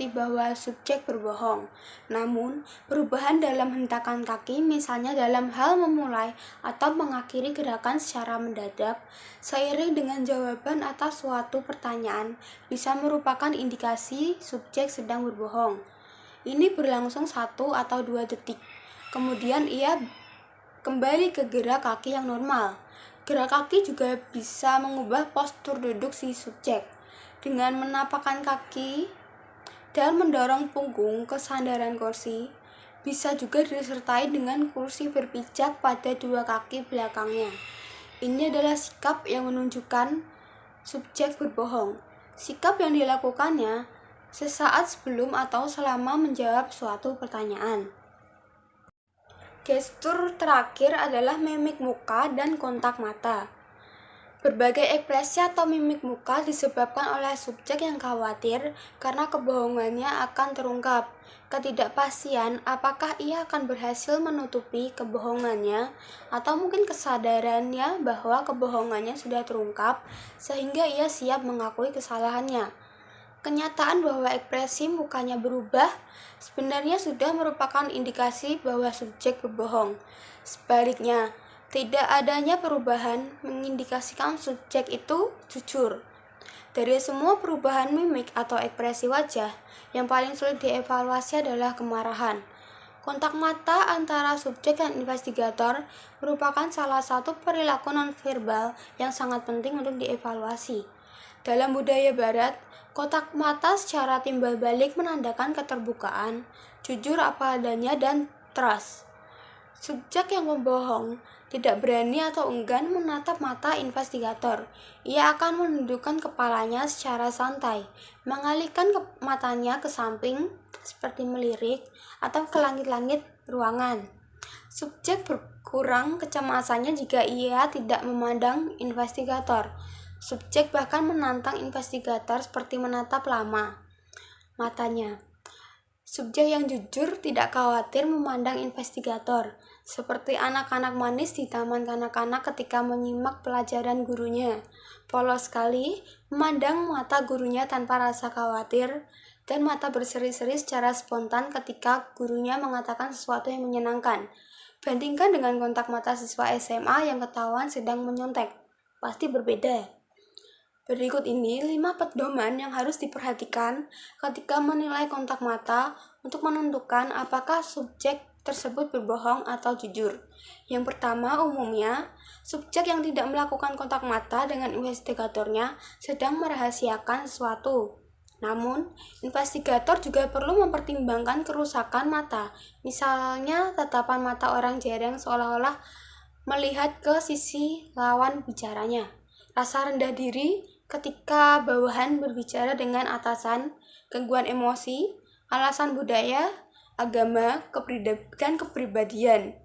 bahwa subjek berbohong. Namun, perubahan dalam hentakan kaki, misalnya dalam hal memulai atau mengakhiri gerakan secara mendadak, seiring dengan jawaban atas suatu pertanyaan, bisa merupakan indikasi subjek sedang berbohong. Ini berlangsung 1 atau 2 detik. Kemudian ia kembali ke gerak kaki yang normal. Gerak kaki juga bisa mengubah postur duduk si subjek. Dengan menapakkan kaki dan mendorong punggung ke sandaran kursi, bisa juga disertai dengan kursi berpijak pada dua kaki belakangnya. Ini adalah sikap yang menunjukkan subjek berbohong. Sikap yang dilakukannya sesaat sebelum atau selama menjawab suatu pertanyaan. Gestur terakhir adalah mimik muka dan kontak mata. Berbagai ekspresi atau mimik muka disebabkan oleh subjek yang khawatir karena kebohongannya akan terungkap. Ketidakpastian apakah ia akan berhasil menutupi kebohongannya atau mungkin kesadarannya bahwa kebohongannya sudah terungkap sehingga ia siap mengakui kesalahannya. Kenyataan bahwa ekspresi mukanya berubah sebenarnya sudah merupakan indikasi bahwa subjek berbohong. Sebaliknya, tidak adanya perubahan mengindikasikan subjek itu jujur. Dari semua perubahan mimik atau ekspresi wajah, yang paling sulit dievaluasi adalah kemarahan. Kontak mata antara subjek dan investigator merupakan salah satu perilaku nonverbal yang sangat penting untuk dievaluasi. Dalam budaya barat, kontak mata secara timbal balik menandakan keterbukaan, jujur apa adanya, dan trust. Subjek yang membohong tidak berani atau enggan menatap mata investigator. Ia akan menundukkan kepalanya secara santai, mengalihkan matanya ke samping seperti melirik atau ke langit-langit ruangan. Subjek berkurang kecemasannya jika ia tidak memandang investigator. Subjek bahkan menantang investigator seperti menatap lama matanya. Subjek yang jujur tidak khawatir memandang investigator, seperti anak-anak manis di taman kanak-kanak ketika menyimak pelajaran gurunya. Polos sekali, memandang mata gurunya tanpa rasa khawatir, dan mata berseri-seri secara spontan ketika gurunya mengatakan sesuatu yang menyenangkan. Bandingkan dengan kontak mata siswa SMA yang ketahuan sedang menyontek. Pasti berbeda. Berikut ini 5 pedoman yang harus diperhatikan ketika menilai kontak mata untuk menentukan apakah subjek tersebut berbohong atau jujur. Yang pertama, umumnya, subjek yang tidak melakukan kontak mata dengan investigatornya sedang merahasiakan sesuatu. Namun, investigator juga perlu mempertimbangkan kerusakan mata. Misalnya, tatapan mata orang jarang seolah-olah melihat ke sisi lawan bicaranya. Rasa rendah diri ketika bawahan berbicara dengan atasan, gangguan emosi, alasan budaya, agama, dan kepribadian.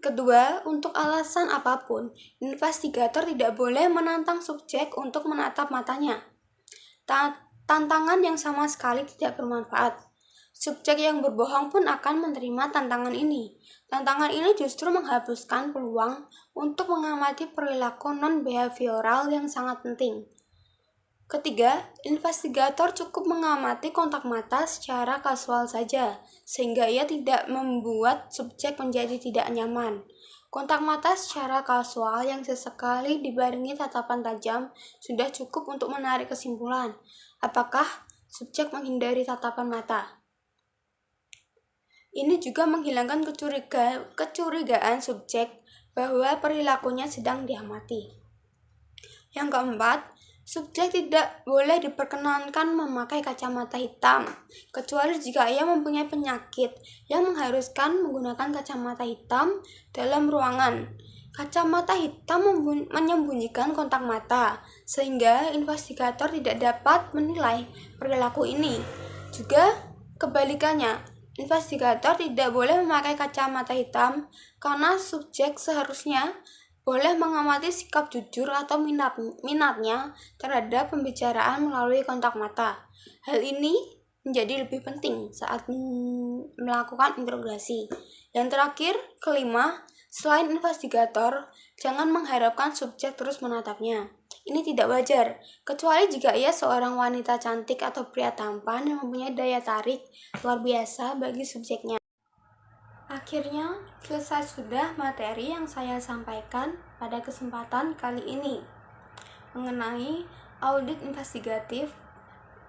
Kedua, untuk alasan apapun, investigator tidak boleh menantang subjek untuk menatap matanya. Tantangan yang sama sekali tidak bermanfaat. Subjek yang berbohong pun akan menerima tantangan ini. Tantangan ini justru menghapuskan peluang untuk mengamati perilaku non-behavioral yang sangat penting. Ketiga, investigator cukup mengamati kontak mata secara kasual saja, sehingga ia tidak membuat subjek menjadi tidak nyaman. Kontak mata secara kasual yang sesekali dibarengi tatapan tajam sudah cukup untuk menarik kesimpulan apakah subjek menghindari tatapan mata. Ini juga menghilangkan kecurigaan subjek bahwa perilakunya sedang diamati. Yang keempat, subjek tidak boleh diperkenankan memakai kacamata hitam, kecuali jika ia mempunyai penyakit yang mengharuskan menggunakan kacamata hitam dalam ruangan. Kacamata hitam menyembunyikan kontak mata, sehingga investigator tidak dapat menilai perilaku ini. Juga kebalikannya, investigator tidak boleh memakai kacamata hitam karena subjek seharusnya boleh mengamati sikap jujur atau minatnya terhadap pembicaraan melalui kontak mata. Hal ini menjadi lebih penting saat melakukan interogasi. Yang terakhir, kelima, selain investigator, jangan mengharapkan subjek terus menatapnya. Ini tidak wajar, kecuali jika ia seorang wanita cantik atau pria tampan yang mempunyai daya tarik luar biasa bagi subjeknya. Akhirnya, selesai sudah materi yang saya sampaikan pada kesempatan kali ini mengenai audit investigatif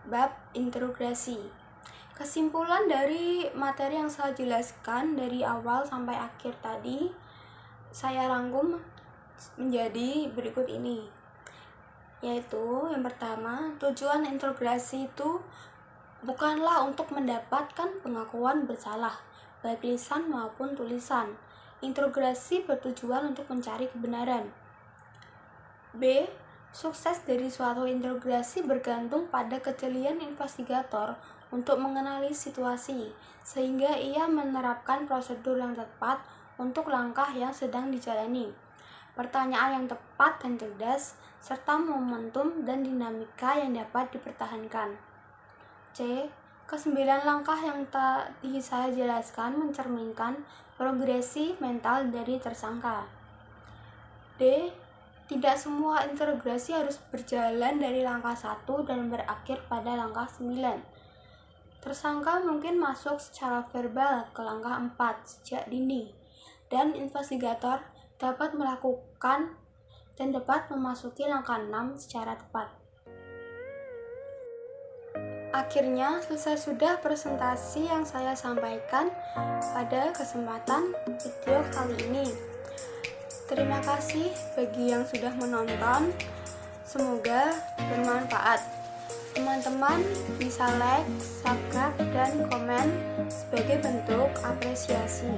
bab interogasi. Kesimpulan dari materi yang saya jelaskan dari awal sampai akhir tadi, saya rangkum menjadi berikut ini. Yaitu, yang pertama, tujuan interogasi itu bukanlah untuk mendapatkan pengakuan bersalah, baik lisan maupun tulisan. Interogasi bertujuan untuk mencari kebenaran. B. Sukses dari suatu interogasi bergantung pada kejelian investigator untuk mengenali situasi, sehingga ia menerapkan prosedur yang tepat untuk langkah yang sedang dijalani. Pertanyaan yang tepat dan cerdas, serta momentum dan dinamika yang dapat dipertahankan. C. Kesembilan langkah yang tadi saya jelaskan mencerminkan progresi mental dari tersangka. D. Tidak semua interogasi harus berjalan dari langkah 1 dan berakhir pada langkah 9. Tersangka mungkin masuk secara verbal ke langkah 4 sejak dini, dan investigator dapat melakukan dan dapat memasuki langkah 6 secara tepat. Akhirnya selesai sudah presentasi yang saya sampaikan pada kesempatan video kali ini. Terima kasih bagi yang sudah menonton. Semoga bermanfaat. Teman-teman bisa like, subscribe, dan komen sebagai bentuk apresiasi.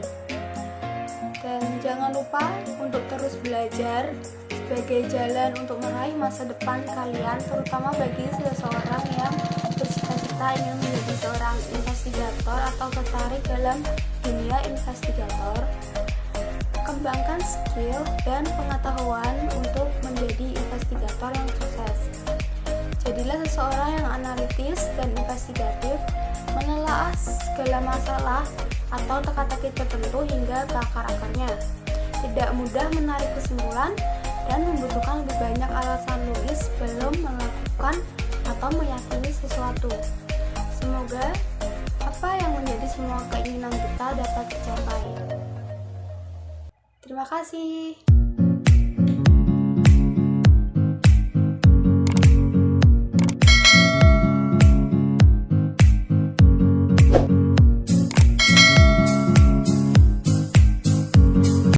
Dan jangan lupa untuk terus belajar sebagai jalan untuk meraih masa depan kalian, terutama bagi seseorang yang bercita-cita ingin menjadi seorang investigator atau tertarik dalam dunia investigator. Kembangkan skill dan pengetahuan untuk menjadi investigator yang sukses. Jadilah seseorang yang analitis dan investigatif, menelaah segala masalah atau teka-teki tertentu hingga ke akar-akarnya. Tidak mudah menarik kesimpulan dan membutuhkan lebih banyak alasan logis sebelum melakukan atau meyakini sesuatu. Semoga apa yang menjadi semua keinginan kita dapat tercapai. Terima kasih.